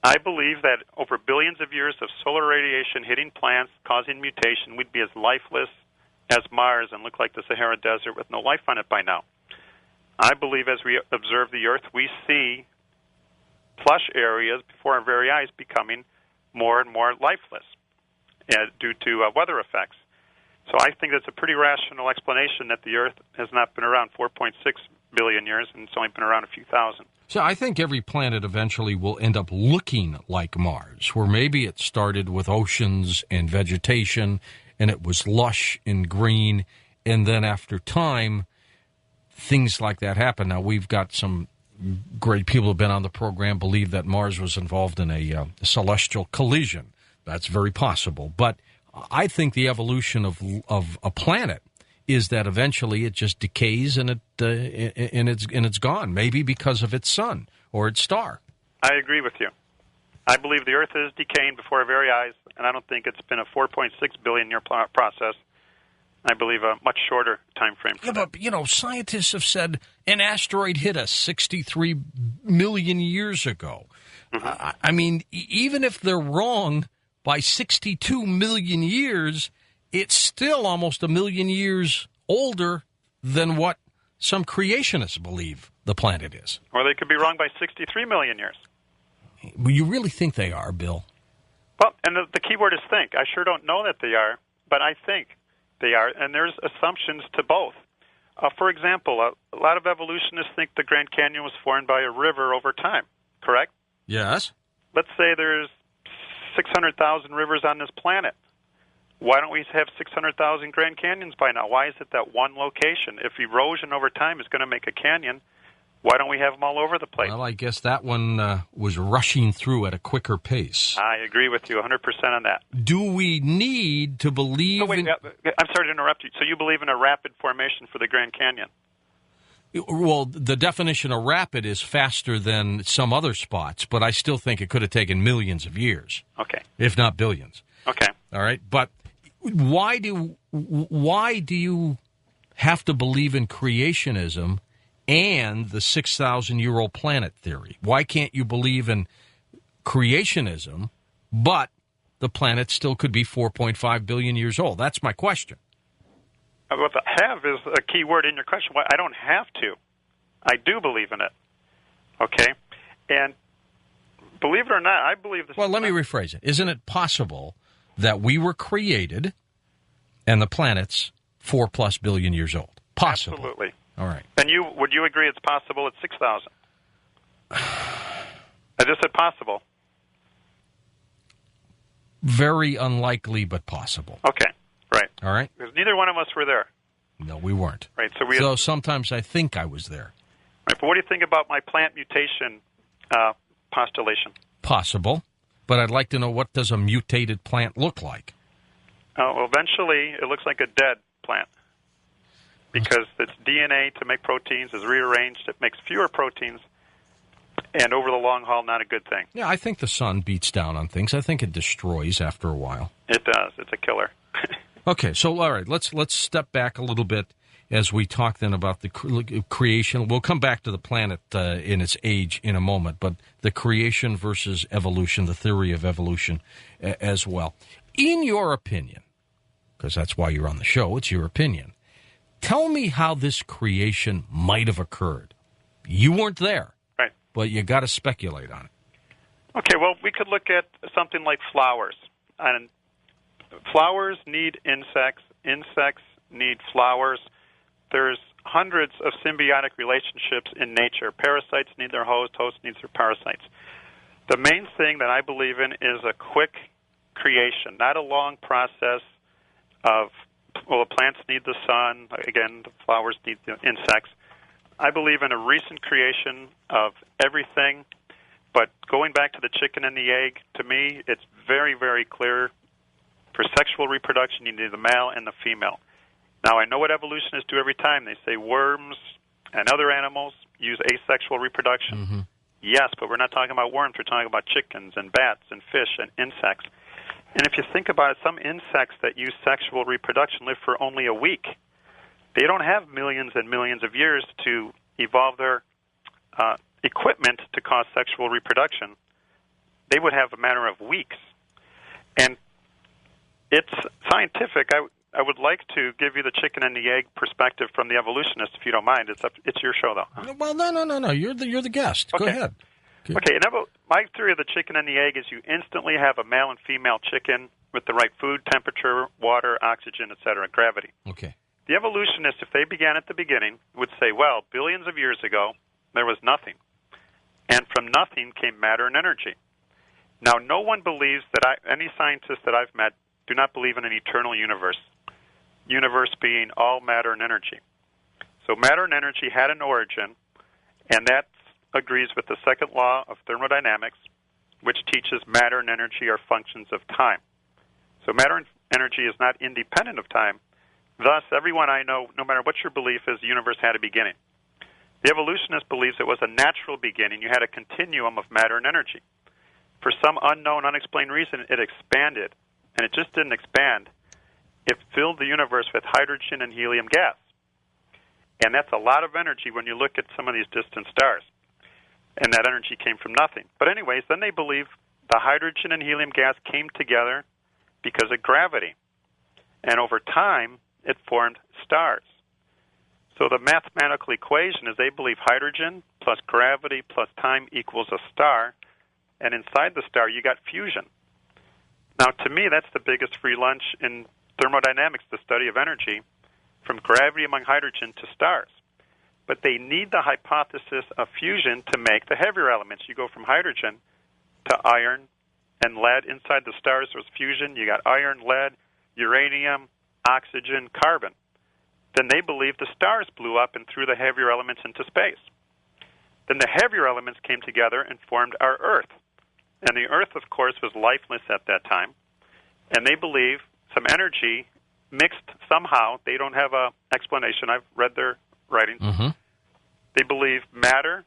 Speaker 2: I believe that over billions of years of solar radiation hitting plants, causing mutation, we'd be as lifeless as Mars and look like the Sahara Desert with no life on it by now. I believe as we observe the Earth, we see plush areas before our very eyes becoming more and more lifeless due to weather effects. So I think that's a pretty rational explanation that the Earth has not been around 4.6 billion years and it's only been around a few thousand.
Speaker 1: So I think every planet eventually will end up looking like Mars, where maybe it started with oceans and vegetation, and it was lush and green, and then after time, things like that happen. Now, we've got some great people who have been on the program believe that Mars was involved in a celestial collision. That's very possible. But I think the evolution of a planet is that eventually it just decays and it's gone, maybe because of its sun or its star.
Speaker 2: I agree with you. I believe the Earth is decaying before our very eyes, and I don't think it's been a 4.6 billion year process. I believe a much shorter time frame.
Speaker 1: Yeah, but, scientists have said an asteroid hit us 63 million years ago. Mm-hmm. I mean, even if they're wrong by 62 million years, it's still almost a million years older than what some creationists believe the planet is.
Speaker 2: Or they could be wrong by 63 million years.
Speaker 1: You really think they are, Bill?
Speaker 2: Well, and the key word is think. I sure don't know that they are, but I think they are, and there's assumptions to both. For example, a lot of evolutionists think the Grand Canyon was formed by a river over time, correct?
Speaker 1: Yes.
Speaker 2: Let's say there's 600,000 rivers on this planet. Why don't we have 600,000 Grand Canyons by now? Why is it that one location? If erosion over time is going to make a canyon, why don't we have them all over the place?
Speaker 1: Well, I guess that one was rushing through at a quicker pace.
Speaker 2: I agree with you 100% on that.
Speaker 1: Do we need to believe in...
Speaker 2: I'm sorry to interrupt you. So you believe in a rapid formation for the Grand Canyon?
Speaker 1: Well, the definition of rapid is faster than some other spots, but I still think it could have taken millions of years.
Speaker 2: Okay.
Speaker 1: If not billions.
Speaker 2: Okay.
Speaker 1: All right. But why do you have to believe in creationism and the 6,000-year-old planet theory? Why can't you believe in creationism, but the planet still could be 4.5 billion years old? That's my question.
Speaker 2: What the have is a key word in your question. Well, I don't have to. I do believe in it. Okay? And believe it or not, I believe this.
Speaker 1: Well, let me rephrase it. Isn't it possible that we were created and the planet's 4+ billion years old? Possible.
Speaker 2: Absolutely.
Speaker 1: All right.
Speaker 2: And would you agree it's possible at 6,000? I just said possible.
Speaker 1: Very unlikely, but possible.
Speaker 2: Okay. Right.
Speaker 1: All right.
Speaker 2: Because neither one of us were there.
Speaker 1: No, we weren't.
Speaker 2: Right.
Speaker 1: So sometimes I think I was there.
Speaker 2: Right. But what do you think about my plant mutation postulation?
Speaker 1: Possible. But I'd like to know, what does a mutated plant look like?
Speaker 2: Well, eventually, it looks like a dead plant. Because its DNA to make proteins is rearranged. It makes fewer proteins. And over the long haul, not a good thing.
Speaker 1: Yeah, I think the sun beats down on things. I think it destroys after a while.
Speaker 2: It does. It's a killer.
Speaker 1: Okay, so all right, let's step back a little bit as we talk then about the creation. We'll come back to the planet in its age in a moment, but the creation versus evolution, the theory of evolution as well. In your opinion, because that's why you're on the show, it's your opinion, tell me how this creation might have occurred. You weren't there,
Speaker 2: right?
Speaker 1: But you got to speculate on it.
Speaker 2: Okay, well, we could look at something like flowers. And flowers need insects. Insects need flowers. There's hundreds of symbiotic relationships in nature. Parasites need their host. Host needs their parasites. The main thing that I believe in is a quick creation, not a long process of, well, the plants need the sun. Again, the flowers need the insects. I believe in a recent creation of everything. But going back to the chicken and the egg, to me, it's very, very clear. For sexual reproduction, you need the male and the female. Now, I know what evolutionists do every time. They say worms and other animals use asexual reproduction. Mm-hmm. Yes, but we're not talking about worms. We're talking about chickens and bats and fish and insects. And if you think about it, some insects that use sexual reproduction live for only a week. They don't have millions and millions of years to evolve their equipment to cause sexual reproduction. They would have a matter of weeks. And it's scientific. I would like to give you the chicken and the egg perspective from the evolutionist, if you don't mind. It's your show, though.
Speaker 1: Well, no. You're the guest.
Speaker 2: Okay.
Speaker 1: Go ahead.
Speaker 2: Okay. My theory of the chicken and the egg is you instantly have a male and female chicken with the right food, temperature, water, oxygen, etc., gravity.
Speaker 1: Okay.
Speaker 2: The evolutionists, if they began at the beginning, would say, well, billions of years ago, there was nothing. And from nothing came matter and energy. Now, no one believes that any scientists that I've met do not believe in an eternal universe. Universe being all matter and energy. So matter and energy had an origin, and that agrees with the second law of thermodynamics, which teaches matter and energy are functions of time. So matter and energy is not independent of time. Thus, everyone I know, no matter what your belief is, the universe had a beginning. The evolutionist believes it was a natural beginning. You had a continuum of matter and energy. For some unknown, unexplained reason, it expanded. And it just didn't expand. It filled the universe with hydrogen and helium gas. And that's a lot of energy when you look at some of these distant stars. And that energy came from nothing. But anyways, then they believe the hydrogen and helium gas came together because of gravity. And over time, it formed stars. So the mathematical equation is they believe hydrogen plus gravity plus time equals a star. and inside the star you got fusion. Now, to me, that's the biggest free lunch in thermodynamics, the study of energy, from gravity among hydrogen to stars. But they need the hypothesis of fusion to make the heavier elements. You go from hydrogen to iron and lead. Inside the stars there's fusion. You got iron, lead, uranium, oxygen, carbon. Then they believe the stars blew up and threw the heavier elements into space. Then the heavier elements came together and formed our Earth. And the Earth, of course, was lifeless at that time. And they believe some energy mixed somehow. They don't have an explanation. I've read their writings.
Speaker 1: Mm-hmm.
Speaker 2: They believe matter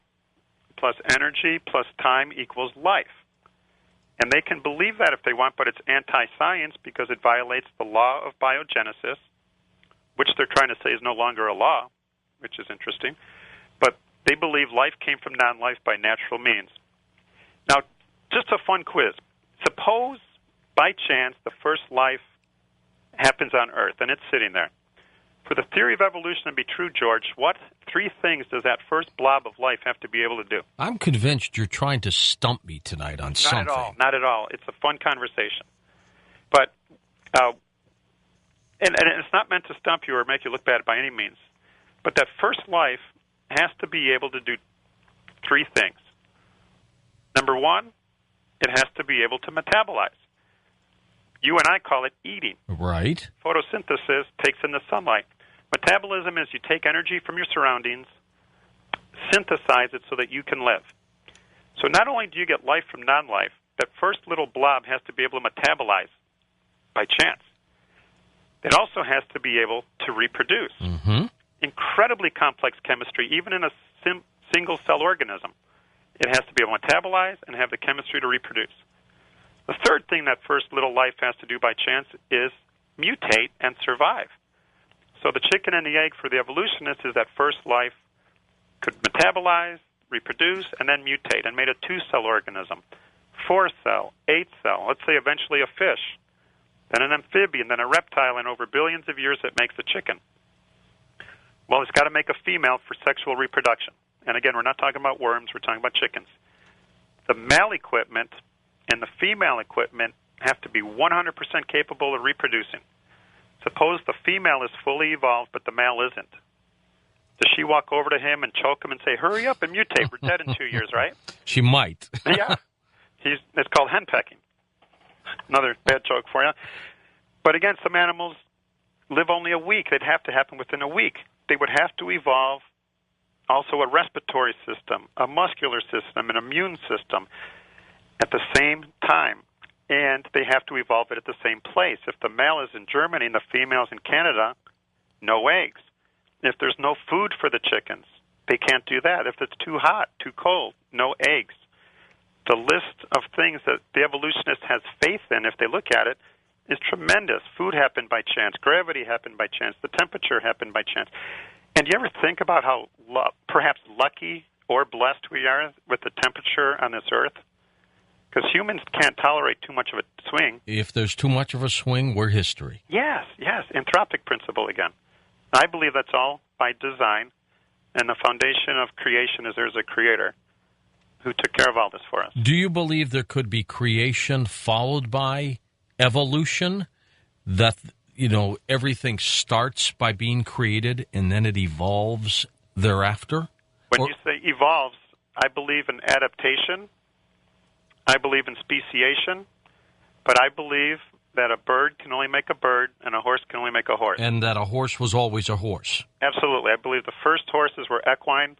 Speaker 2: plus energy plus time equals life. And they can believe that if they want, but it's anti-science because it violates the law of biogenesis, which they're trying to say is no longer a law, which is interesting. But they believe life came from non-life by natural means. Now, just a fun quiz. Suppose, by chance, the first life happens on Earth, and it's sitting there. For the theory of evolution to be true, George, what three things does that first blob of life have to be able to do?
Speaker 1: I'm convinced you're trying to stump me tonight on something.
Speaker 2: Not at all. Not at all. It's a fun conversation. But, and it's not meant to stump you or make you look bad by any means. But that first life has to be able to do three things. Number one, it has to be able to metabolize. You and I call it eating.
Speaker 1: Right.
Speaker 2: Photosynthesis takes in the sunlight. Metabolism is you take energy from your surroundings, synthesize it so that you can live. So not only do you get life from non-life, that first little blob has to be able to metabolize by chance. It also has to be able to reproduce.
Speaker 1: Mm-hmm.
Speaker 2: Incredibly complex chemistry, even in a single-cell organism. It has to be able to metabolize and have the chemistry to reproduce. The third thing that first little life has to do by chance is mutate and survive. So the chicken and the egg for the evolutionists is that first life could metabolize, reproduce, and then mutate, and made a 2-cell organism, 4-cell, 8-cell, let's say eventually a fish, then an amphibian, then a reptile, and over billions of years it makes a chicken. Well, it's got to make a female for sexual reproduction. And again, we're not talking about worms, we're talking about chickens. The male equipment and the female equipment have to be 100% capable of reproducing. Suppose the female is fully evolved, but the male isn't. Does she walk over to him and choke him and say, hurry up and mutate, we're dead in 2 years, right?
Speaker 1: She might.
Speaker 2: Yeah. It's called henpecking. Another bad joke for you. But again, some animals live only a week. They'd have to happen within a week. They would have to evolve also a respiratory system, a muscular system, an immune system at the same time. And they have to evolve it at the same place. If the male is in Germany and the female is in Canada, no eggs. If there's no food for the chickens, they can't do that. If it's too hot, too cold, no eggs. The list of things that the evolutionist has faith in, if they look at it, is tremendous. Food happened by chance. Gravity happened by chance. The temperature happened by chance. And do you ever think about how perhaps lucky or blessed we are with the temperature on this earth? Because humans can't tolerate too much of a swing.
Speaker 1: If there's too much of a swing, we're history.
Speaker 2: Yes. Anthropic principle again. I believe that's all by design, and the foundation of creation is there's a creator who took care of all this for us.
Speaker 1: Do you believe there could be creation followed by evolution? That, everything starts by being created and then it evolves thereafter?
Speaker 2: When you say evolves, I believe in adaptation. I believe in speciation, but I believe that a bird can only make a bird and a horse can only make a horse.
Speaker 1: And that a horse was always a horse.
Speaker 2: Absolutely. I believe the first horses were equine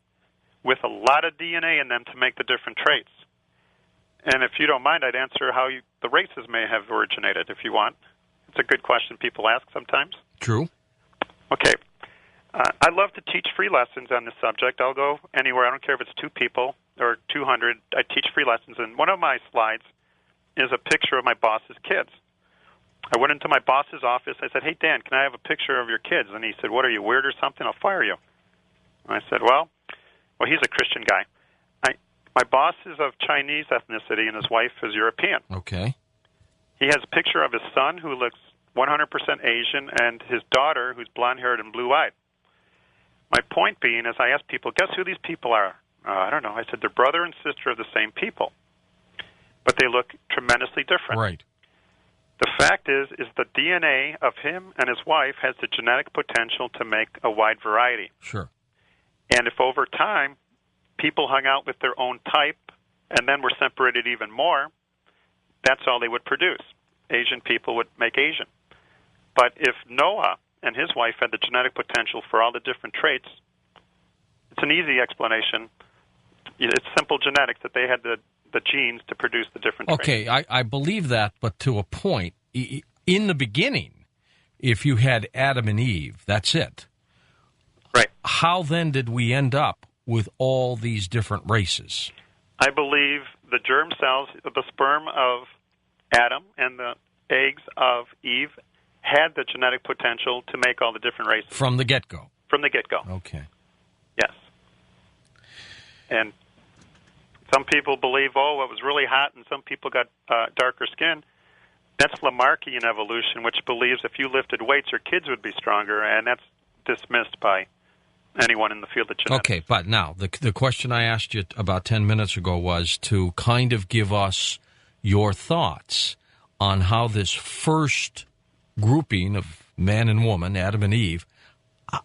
Speaker 2: with a lot of DNA in them to make the different traits. And if you don't mind, I'd answer how the races may have originated, if you want. It's a good question people ask sometimes.
Speaker 1: True.
Speaker 2: Okay. I love to teach free lessons on this subject. I'll go anywhere. I don't care if it's 2 people or 200. I teach free lessons, and one of my slides is a picture of my boss's kids. I went into my boss's office. I said, hey, Dan, can I have a picture of your kids? And he said, what, are you weird or something? I'll fire you. And I said, well, he's a Christian guy. My boss is of Chinese ethnicity, and his wife is European.
Speaker 1: Okay.
Speaker 2: He has a picture of his son, who looks 100% Asian, and his daughter, who's blonde-haired and blue-eyed. My point being, as I ask people, guess who these people are? I don't know. I said, they're brother and sister of the same people. but they look tremendously different.
Speaker 1: Right.
Speaker 2: The fact is the DNA of him and his wife has the genetic potential to make a wide variety.
Speaker 1: Sure.
Speaker 2: And if over time people hung out with their own type and then were separated even more, that's all they would produce. Asian people would make Asian. But if Noah and his wife had the genetic potential for all the different traits, it's an easy explanation. It's simple genetics that they had the genes to produce the different traits.
Speaker 1: Okay, I believe that, but to a point. In the beginning, if you had Adam and Eve, that's it.
Speaker 2: Right.
Speaker 1: How then did we end up with all these different races?
Speaker 2: I believe the germ cells, the sperm of Adam and the eggs of Eve had the genetic potential to make all the different races.
Speaker 1: From the get-go?
Speaker 2: From the get-go.
Speaker 1: Okay.
Speaker 2: Yes. And some people believe, it was really hot, and some people got darker skin. That's Lamarckian evolution, which believes if you lifted weights, your kids would be stronger, and that's dismissed by anyone in the field of genetics.
Speaker 1: Okay, but now, the question I asked you about 10 minutes ago was to kind of give us your thoughts on how this first grouping of man and woman, Adam and Eve,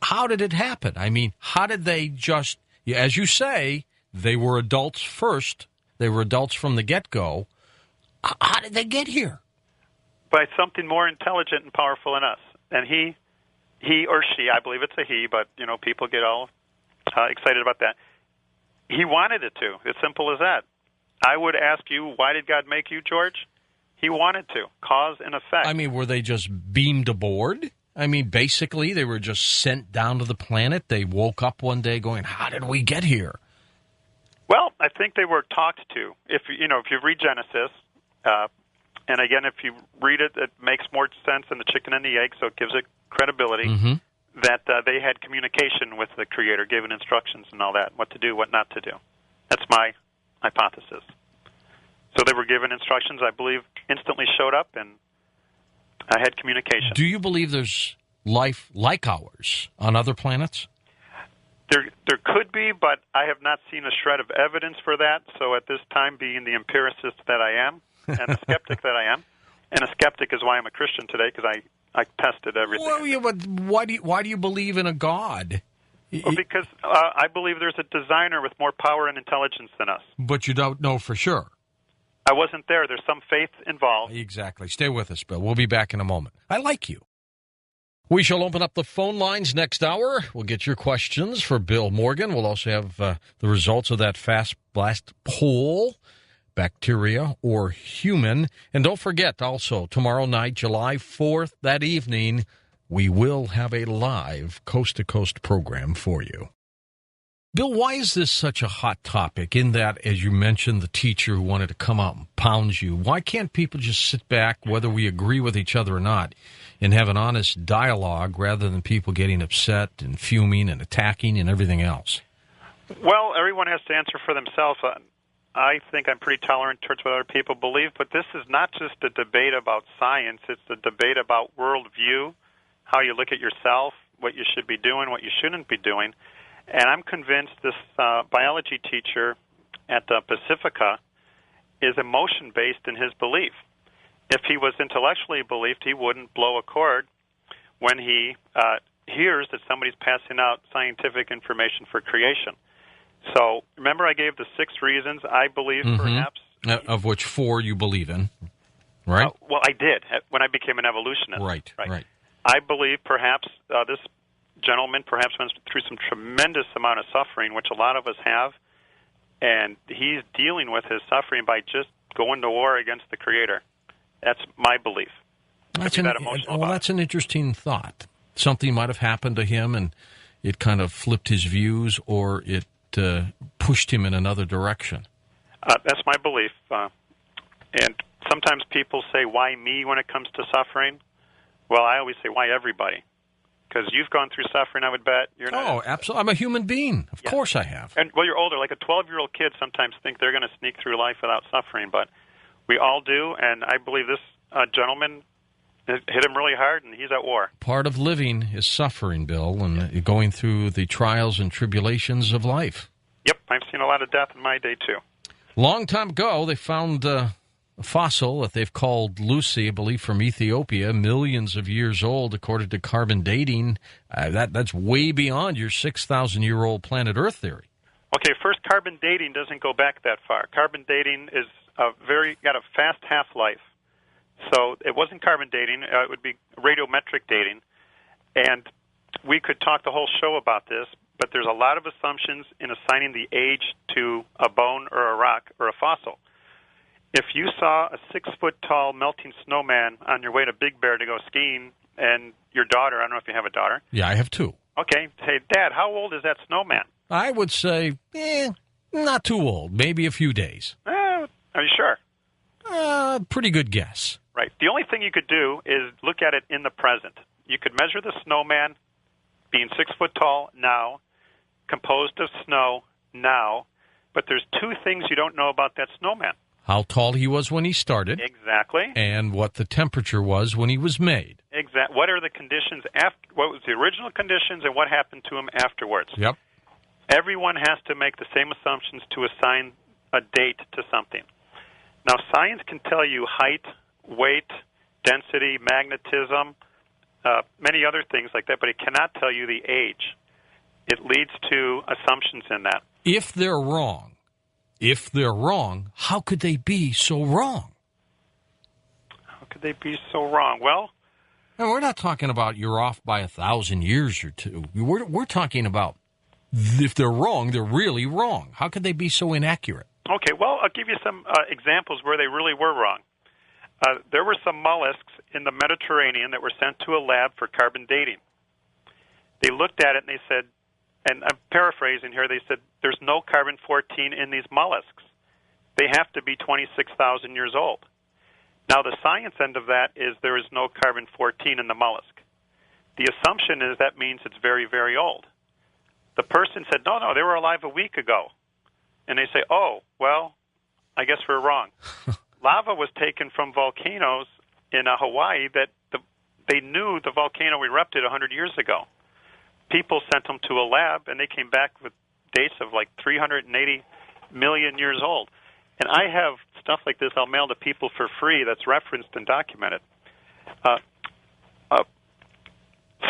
Speaker 1: how did it happen? I mean, how did they just, as you say, they were adults first, they were adults from the get-go. How did they get here?
Speaker 2: By something more intelligent and powerful than us. And he or she, I believe it's a he, but, people get all excited about that. He wanted it to. It's simple as that. I would ask you, why did God make you, George? He wanted to. Cause and effect.
Speaker 1: I mean, were they just beamed aboard? I mean, basically, they were just sent down to the planet. They woke up one day going, how did we get here?
Speaker 2: Well, I think they were talked to. If you read Genesis, and again, if you read it, it makes more sense than the chicken and the egg, so it gives it credibility, that they had communication with the Creator, given instructions and all that, what to do, what not to do. That's my hypothesis. So they were given instructions, I believe, instantly showed up, and I had communication.
Speaker 1: Do you believe there's life like ours on other planets?
Speaker 2: There could be, but I have not seen a shred of evidence for that. So at this time, being the empiricist that I am, and the skeptic that I am, and a skeptic is why I'm a Christian today, because I tested everything.
Speaker 1: Well, yeah, but why do you believe in a God?
Speaker 2: Well, because I believe there's a designer with more power and intelligence than us.
Speaker 1: But you don't know for sure.
Speaker 2: I wasn't there. There's some faith involved.
Speaker 1: Exactly. Stay with us, Bill. We'll be back in a moment. I like you. We shall open up the phone lines next hour. We'll get your questions for Bill Morgan. We'll also have the results of that fast blast poll, bacteria or human. And don't forget, also, tomorrow night, July 4th, that evening, we will have a live coast-to-coast program for you. Bill, why is this such a hot topic in that, as you mentioned, the teacher who wanted to come out and pound you? Why can't people just sit back, whether we agree with each other or not, and have an honest dialogue rather than people getting upset and fuming and attacking and everything else?
Speaker 2: Well, everyone has to answer for themselves. I think I'm pretty tolerant towards what other people believe, but this is not just a debate about science. It's a debate about worldview, how you look at yourself, what you should be doing, what you shouldn't be doing. And I'm convinced this biology teacher at Pacifica is emotion-based in his belief. If he was intellectually believed, he wouldn't blow a cord when he hears that somebody's passing out scientific information for creation. So remember I gave the 6 reasons I believe perhaps.
Speaker 1: Of which 4 you believe in, right?
Speaker 2: Well, I did when I became an evolutionist.
Speaker 1: Right.
Speaker 2: I believe perhaps this gentleman perhaps went through some tremendous amount of suffering, which a lot of us have, and he's dealing with his suffering by just going to war against the Creator. That's my belief. That's
Speaker 1: an interesting thought. Something might have happened to him, and it kind of flipped his views, or it pushed him in another direction.
Speaker 2: That's my belief. And sometimes people say, why me when it comes to suffering? Well, I always say, why everybody? Because you've gone through suffering, I would bet. You're not.
Speaker 1: Oh, absolutely. I'm a human being. Of course I have.
Speaker 2: And, well, you're older. Like a 12-year-old kid sometimes think they're going to sneak through life without suffering, but we all do, and I believe this gentleman hit him really hard, and he's at war.
Speaker 1: Part of living is suffering, Bill, and going through the trials and tribulations of life.
Speaker 2: Yep, I've seen a lot of death in my day, too.
Speaker 1: Long time ago, they found a fossil that they've called Lucy, I believe from Ethiopia, millions of years old, according to carbon dating. That's way beyond your 6,000-year-old planet Earth theory.
Speaker 2: Okay, first, carbon dating doesn't go back that far. Carbon dating is got a fast half-life. So it wasn't carbon dating. It would be radiometric dating. And we could talk the whole show about this, but there's a lot of assumptions in assigning the age to a bone or a rock or a fossil. If you saw a 6-foot-tall melting snowman on your way to Big Bear to go skiing, and your daughter, I don't know if you have a daughter.
Speaker 1: Yeah, I have two.
Speaker 2: Okay, say, Dad, how old is that snowman?
Speaker 1: I would say, not too old, maybe a few days.
Speaker 2: Are you sure?
Speaker 1: Pretty good guess.
Speaker 2: Right. The only thing you could do is look at it in the present. You could measure the snowman being 6 foot tall now, composed of snow now, but there's two things you don't know about that snowman.
Speaker 1: How tall he was when he started.
Speaker 2: Exactly.
Speaker 1: And what the temperature was when he was made.
Speaker 2: Exactly. What are the conditions after? What was the original conditions and what happened to him afterwards?
Speaker 1: Yep.
Speaker 2: Everyone has to make the same assumptions to assign a date to something. Now, science can tell you height, weight, density, magnetism, many other things like that, but it cannot tell you the age. It leads to assumptions in that.
Speaker 1: If they're wrong, how could they be so wrong?
Speaker 2: How could they be so wrong? Well,
Speaker 1: and we're not talking about you're off by 1,000 years or two. We're talking about if they're wrong, they're really wrong. How could they be so inaccurate?
Speaker 2: Okay, well, I'll give you some examples where they really were wrong. There were some mollusks in the Mediterranean that were sent to a lab for carbon dating. They looked at it and they said, and I'm paraphrasing here, they said, there's no carbon-14 in these mollusks. They have to be 26,000 years old. Now, the science end of that is there is no carbon-14 in the mollusk. The assumption is that means it's very, very old. The person said, no, they were alive a week ago. And they say, oh, well, I guess we're wrong. Lava was taken from volcanoes in Hawaii that they knew the volcano erupted 100 years ago. People sent them to a lab, and they came back with dates of like 380 million years old. And I have stuff like this I'll mail to people for free that's referenced and documented.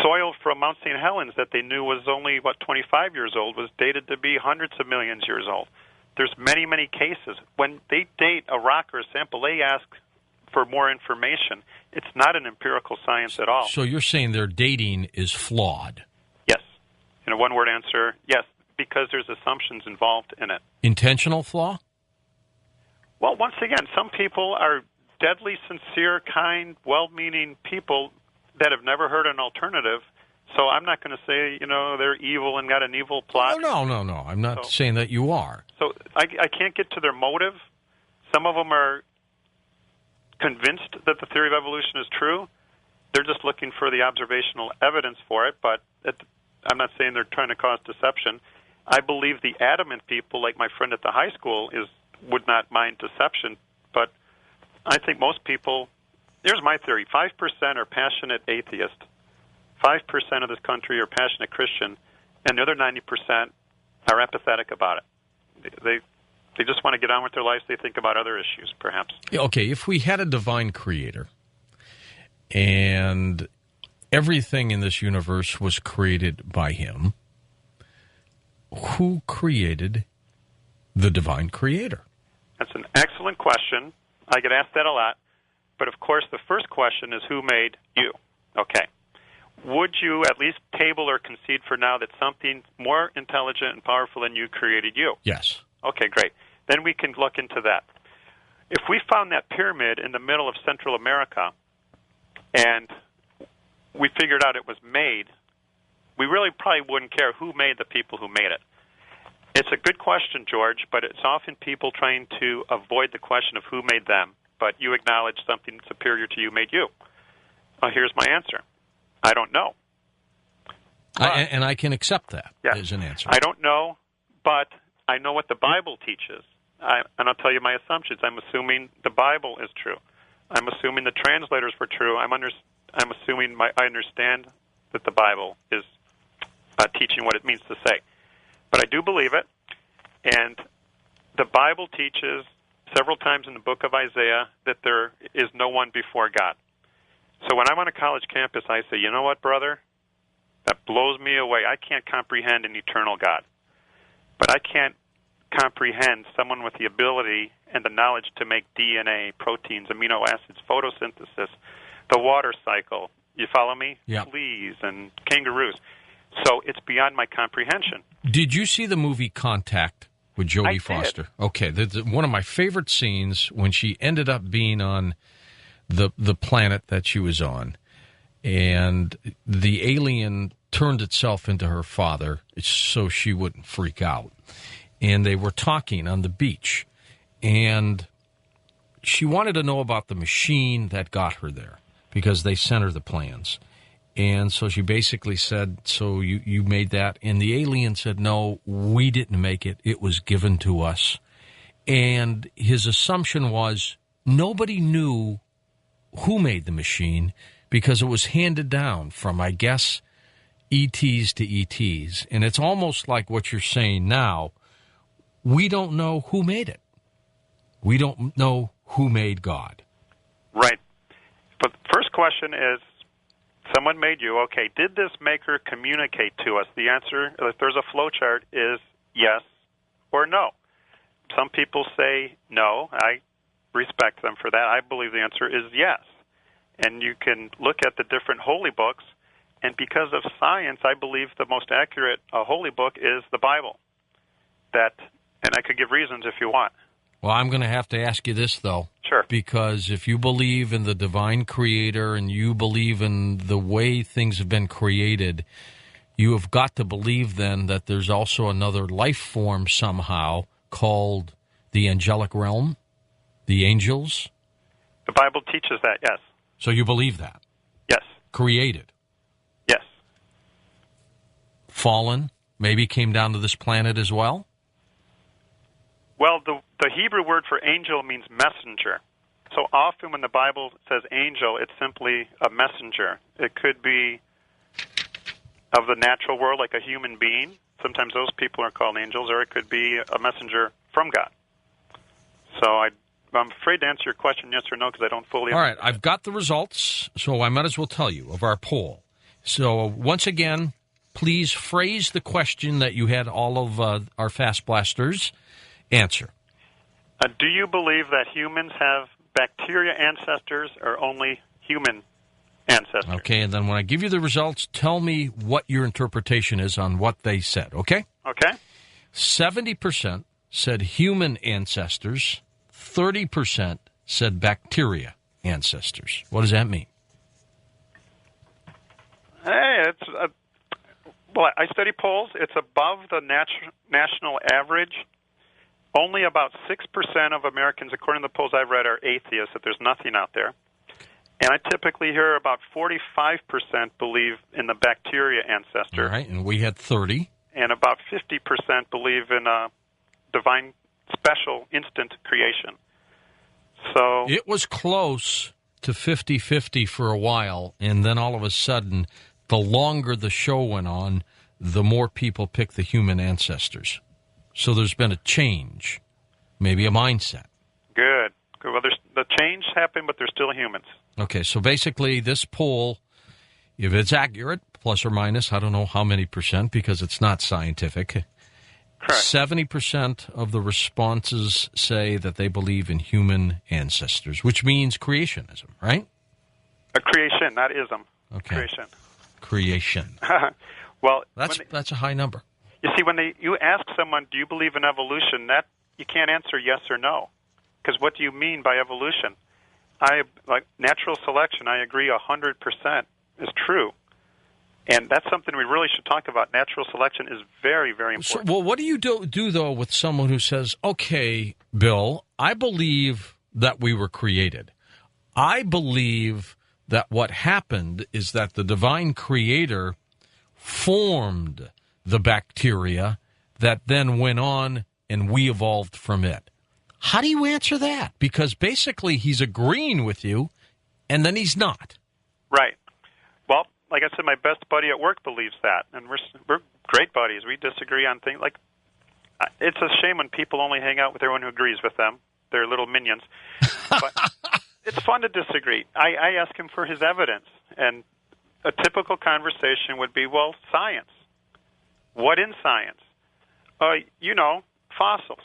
Speaker 2: Soil from Mount St. Helens that they knew was only, 25 years old was dated to be hundreds of millions years old. There's many, many cases. When they date a rock or a sample, they ask for more information. It's not an empirical science at all.
Speaker 1: So you're saying their dating is flawed?
Speaker 2: Yes. In a one-word answer, yes, because there's assumptions involved in it.
Speaker 1: Intentional flaw?
Speaker 2: Well, once again, some people are deadly sincere, kind, well-meaning people that have never heard an alternative. So I'm not going to say, they're evil and got an evil plot.
Speaker 1: No. I'm not saying that you are.
Speaker 2: So I can't get to their motive. Some of them are convinced that the theory of evolution is true. They're just looking for the observational evidence for it, but I'm not saying they're trying to cause deception. I believe the adamant people, like my friend at the high school, would not mind deception, but I think most people, here's my theory, 5% are passionate atheists. 5% of this country are passionate Christian, and the other 90% are apathetic about it. They just want to get on with their lives. They think about other issues, perhaps.
Speaker 1: Okay, if we had a divine creator and everything in this universe was created by him, who created the divine creator?
Speaker 2: That's an excellent question. I get asked that a lot. But, of course, the first question is who made you? Okay. Would you at least table or concede for now that something more intelligent and powerful than you created you?
Speaker 1: Yes.
Speaker 2: Okay, great. Then we can look into that. If we found that pyramid in the middle of Central America and we figured out it was made, we really probably wouldn't care who made the people who made it. It's a good question, George, but it's often people trying to avoid the question of who made them, but you acknowledge something superior to you made you. Here's my answer. I don't know.
Speaker 1: And I can accept that as an answer.
Speaker 2: I don't know, but I know what the Bible teaches. And I'll tell you my assumptions. I'm assuming the Bible is true. I'm assuming the translators were true. I'm assuming I understand that the Bible is teaching what it means to say. But I do believe it, and the Bible teaches several times in the book of Isaiah that there is no one before God. So when I'm on a college campus, I say, you know what, brother? That blows me away. I can't comprehend an eternal God. But I can't comprehend someone with the ability and the knowledge to make DNA, proteins, amino acids, photosynthesis, the water cycle. You follow me?
Speaker 1: Yeah.
Speaker 2: Fleas and kangaroos. So it's beyond my comprehension.
Speaker 1: Did you see the movie Contact with Jodie
Speaker 2: I
Speaker 1: Foster?
Speaker 2: did.
Speaker 1: Okay, one of my favorite scenes when she ended up being on the planet that she was on, and the alien turned itself into her father so she wouldn't freak out. And they were talking on the beach, and she wanted to know about the machine that got her there because they sent her the plans. And so she basically said, so you made that? And the alien said, no, we didn't make it. It was given to us. And his assumption was nobody knew who made the machine because it was handed down from, I guess, ETs to ETs. And it's almost like what you're saying now. We don't know who made it. We don't know who made God.
Speaker 2: Right. But the first question is, someone made you. Okay, did this maker communicate to us? The answer, if there's a flow chart, is yes or no. Some people say no. I respect them for that. I believe the answer is yes. And you can look at the different holy books, and because of science, I believe the most accurate holy book is the Bible. And I could give reasons if you want.
Speaker 1: Well, I'm going to have to ask you this, though.
Speaker 2: Sure.
Speaker 1: Because if you believe in the divine creator and you believe in the way things have been created, you have got to believe then that there's also another life form somehow called the angelic realm, the angels.
Speaker 2: The Bible teaches that, yes.
Speaker 1: So you believe that?
Speaker 2: Yes.
Speaker 1: Created?
Speaker 2: Yes.
Speaker 1: Fallen? Maybe came down to this planet as well?
Speaker 2: Well, the Hebrew word for angel means messenger. So often when the Bible says angel, it's simply a messenger. It could be of the natural world, like a human being. Sometimes those people are called angels, or it could be a messenger from God. So I'm afraid to answer your question yes or no because I don't fully
Speaker 1: understand. All right, I've got the results, so I might as well tell you of our poll. So once again, please phrase the question that you had all of our Fast Blasters answer.
Speaker 2: Do you believe that humans have bacteria ancestors or only human ancestors?
Speaker 1: Okay, and then when I give you the results, tell me what your interpretation is on what they said, okay?
Speaker 2: Okay.
Speaker 1: 70% said human ancestors, 30% said bacteria ancestors. What does that mean?
Speaker 2: Hey, well, I study polls. It's above the national average. Only about 6% of Americans, according to the polls I've read, are atheists, that there's nothing out there. And I typically hear about 45% believe in the bacteria ancestor.
Speaker 1: All right, and we had 30.
Speaker 2: And about 50% believe in a divine, special, instant creation. So
Speaker 1: it was close to 50-50 for a while, and then all of a sudden, the longer the show went on, the more people picked the human ancestors. So there's been a change, maybe a mindset.
Speaker 2: Good. Well, the change happened, but they're still humans.
Speaker 1: Okay, so basically this poll, if it's accurate, plus or minus, I don't know how many percent because it's not scientific.
Speaker 2: Correct.
Speaker 1: 70% of the responses say that they believe in human ancestors, which means creationism, right?
Speaker 2: A creation, not ism.
Speaker 1: Okay. Creation.
Speaker 2: Well,
Speaker 1: that's a high number.
Speaker 2: You see, when you ask someone, do you believe in evolution, that you can't answer yes or no. Because what do you mean by evolution? Like natural selection, I agree 100% is true. And that's something we really should talk about. Natural selection is very, very important.
Speaker 1: So, well, what do you do, though, with someone who says, okay, Bill, I believe that we were created. I believe that what happened is that the divine creator formed the bacteria that then went on and we evolved from it. How do you answer that? Because basically he's agreeing with you and then he's not.
Speaker 2: Right. Well, like I said, my best buddy at work believes that, and we're great buddies. We disagree on things. Like, it's a shame when people only hang out with everyone who agrees with them. their little minions. But it's fun to disagree. I ask him for his evidence, and a typical conversation would be, well, science. What in science? Fossils.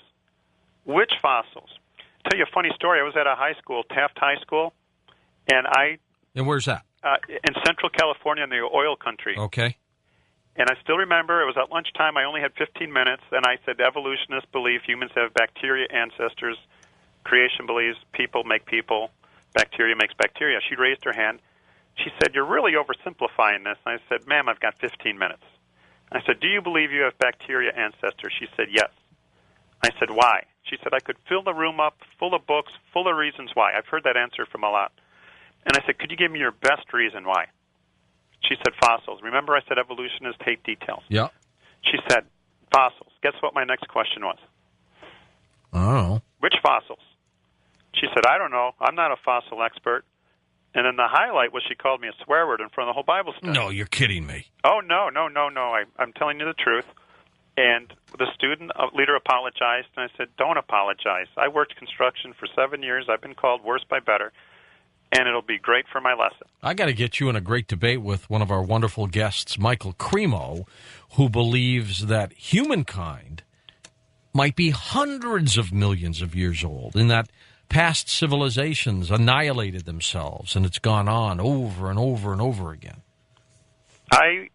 Speaker 2: Which fossils? I'll tell you a funny story. I was at a high school, Taft High School, and
Speaker 1: where's that?
Speaker 2: In Central California in the oil country.
Speaker 1: Okay.
Speaker 2: And I still remember it was at lunchtime. I only had 15 minutes, and I said, evolutionists believe humans have bacteria ancestors. Creation believes people make people. Bacteria makes bacteria. She raised her hand. She said, you're really oversimplifying this. And I said, ma'am, I've got 15 minutes. I said, do you believe you have bacteria ancestors? She said, yes. I said, why? She said, I could fill the room up full of books, full of reasons why. I've heard that answer from a lot. And I said, could you give me your best reason why? She said, fossils. Remember I said evolutionists hate details?
Speaker 1: Yeah.
Speaker 2: She said, fossils. Guess what my next question was?
Speaker 1: Oh.
Speaker 2: Which fossils? She said, I don't know. I'm not a fossil expert. And then the highlight was she called me a swear word in front of the whole Bible study.
Speaker 1: No, you're kidding me.
Speaker 2: Oh, no. I'm telling you the truth. And the student leader apologized, and I said, don't apologize. I worked construction for 7 years. I've been called worse by better, and it'll be great for my lesson.
Speaker 1: I got to get you in a great debate with one of our wonderful guests, Michael Cremo, who believes that humankind might be hundreds of millions of years old, and that past civilizations annihilated themselves, and it's gone on over and over and over again.
Speaker 2: I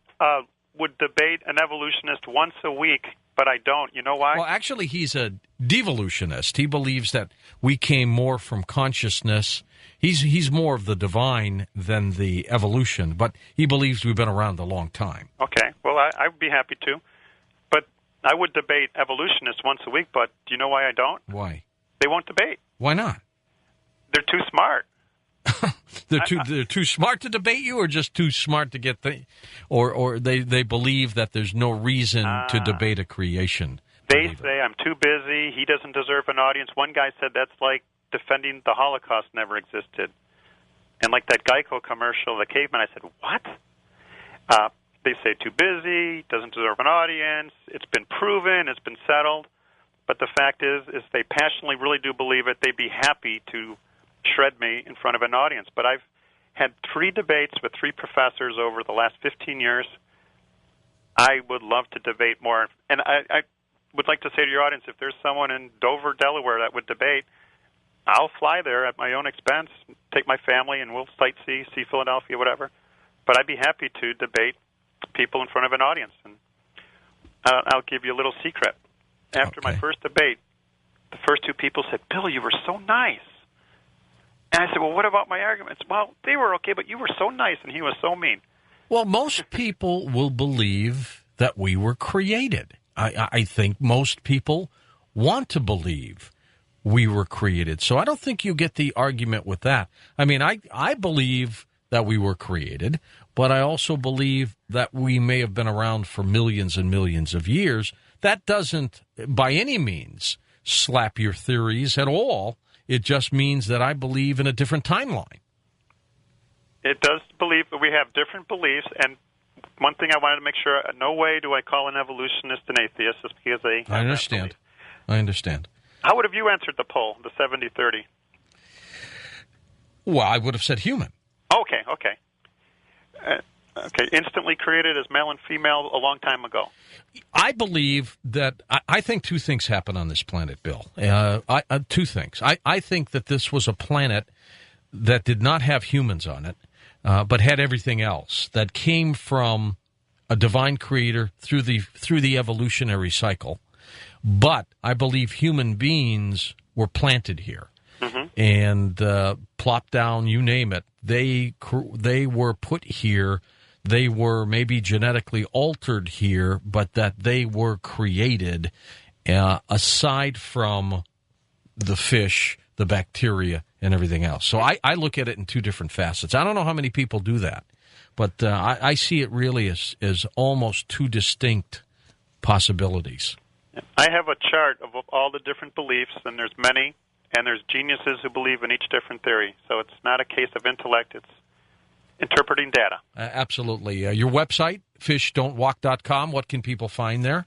Speaker 2: would debate an evolutionist once a week, but I don't. You know why?
Speaker 1: Well, actually, he's a devolutionist. He believes that we came more from consciousness. He's more of the divine than the evolution, but he believes we've been around a long time.
Speaker 2: Okay. Well, I would be happy to. But I would debate evolutionists once a week, but do you know why I don't?
Speaker 1: Why?
Speaker 2: They won't debate.
Speaker 1: Why not?
Speaker 2: They're too smart.
Speaker 1: They're too smart to debate you, or just too smart to get or they believe that there's no reason to debate a creation.
Speaker 2: They say I'm too busy. He doesn't deserve an audience. One guy said that's like defending the Holocaust never existed. And like that Geico commercial, the caveman, I said, what? They say too busy, doesn't deserve an audience. It's been proven, it's been settled. But the fact is they passionately really do believe it. They'd be happy to shred me in front of an audience. But I've had 3 debates with 3 professors over the last 15 years. I would love to debate more. And I would like to say to your audience, if there's someone in Dover, Delaware that would debate, I'll fly there at my own expense, take my family, and we'll sightsee, see Philadelphia, whatever. But I'd be happy to debate people in front of an audience. And I'll give you a little secret. After my first debate, the first 2 people said, Bill, you were so nice. And I said, well, what about my arguments? Well, they were okay, but you were so nice, and he was so mean.
Speaker 1: Well, most people will believe that we were created. I think most people want to believe we were created. So I don't think you get the argument with that. I mean, I believe that we were created, but I also believe that we may have been around for millions and millions of years. That doesn't, by any means, slap your theories at all. It just means that I believe in a different timeline.
Speaker 2: It does believe that we have different beliefs, and one thing I wanted to make sure, no way do I call an evolutionist an atheist just because they have
Speaker 1: I understand. I understand.
Speaker 2: How would have you answered the poll, the 70-30?
Speaker 1: Well, I would have said human.
Speaker 2: Okay. Okay, instantly created as male and female a long time ago.
Speaker 1: I believe that I think 2 things happen on this planet, Bill. 2 things. I think that this was a planet that did not have humans on it, but had everything else that came from a divine creator through the evolutionary cycle. But I believe human beings were planted here and plopped down. You name it. They were put here. They were maybe genetically altered here, but that they were created aside from the fish, the bacteria, and everything else. So I look at it in 2 different facets. I don't know how many people do that, but I see it really as almost 2 distinct possibilities.
Speaker 2: I have a chart of all the different beliefs, and there's many, and there's geniuses who believe in each different theory. So it's not a case of intellect, it's interpreting data.
Speaker 1: Absolutely. Your website, fishdon'twalk.com, what can people find there?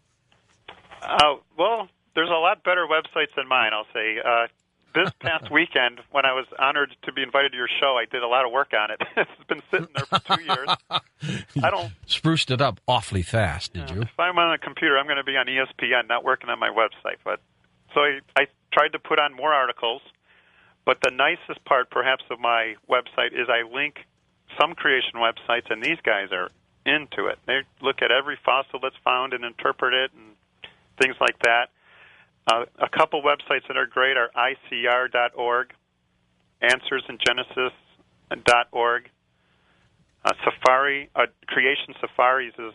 Speaker 2: Well, there's a lot better websites than mine, I'll say. this past weekend, when I was honored to be invited to your show, I did a lot of work on it. It's been sitting there for 2 years. I don't
Speaker 1: spruced it up awfully fast, did you?
Speaker 2: If I'm on a computer, I'm going to be on ESPN, not working on my website. But so I tried to put on more articles. But the nicest part, perhaps, of my website is I link some creation websites, and these guys are into it. They look at every fossil that's found and interpret it and things like that. A couple websites that are great are ICR.org, AnswersInGenesis.org. Safari, Creation Safaris is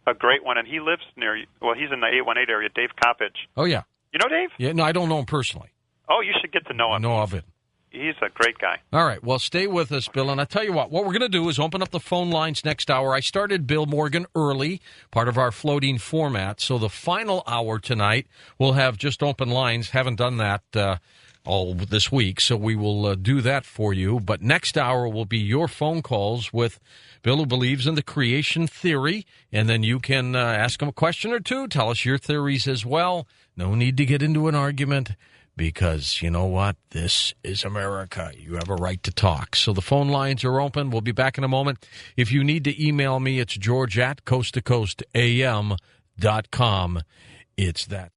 Speaker 2: a great one, and he lives near, well, he's in the 818 area, Dave Coppage.
Speaker 1: Oh, yeah.
Speaker 2: You know Dave?
Speaker 1: Yeah, no, I don't know him personally.
Speaker 2: Oh, you should get to know him.
Speaker 1: I know of it.
Speaker 2: He's a great guy.
Speaker 1: All right. Well, stay with us, Bill. And I tell you what we're going to do is open up the phone lines next hour. I started Bill Morgan early, part of our floating format. So the final hour tonight, we'll have just open lines. Haven't done that all this week, so we will do that for you. But next hour will be your phone calls with Bill, who believes in the creation theory. And then you can ask him a question or two. Tell us your theories as well. No need to get into an argument. Because, you know what, this is America. You have a right to talk. So the phone lines are open. We'll be back in a moment. If you need to email me, it's George at coasttocoastam.com. It's that.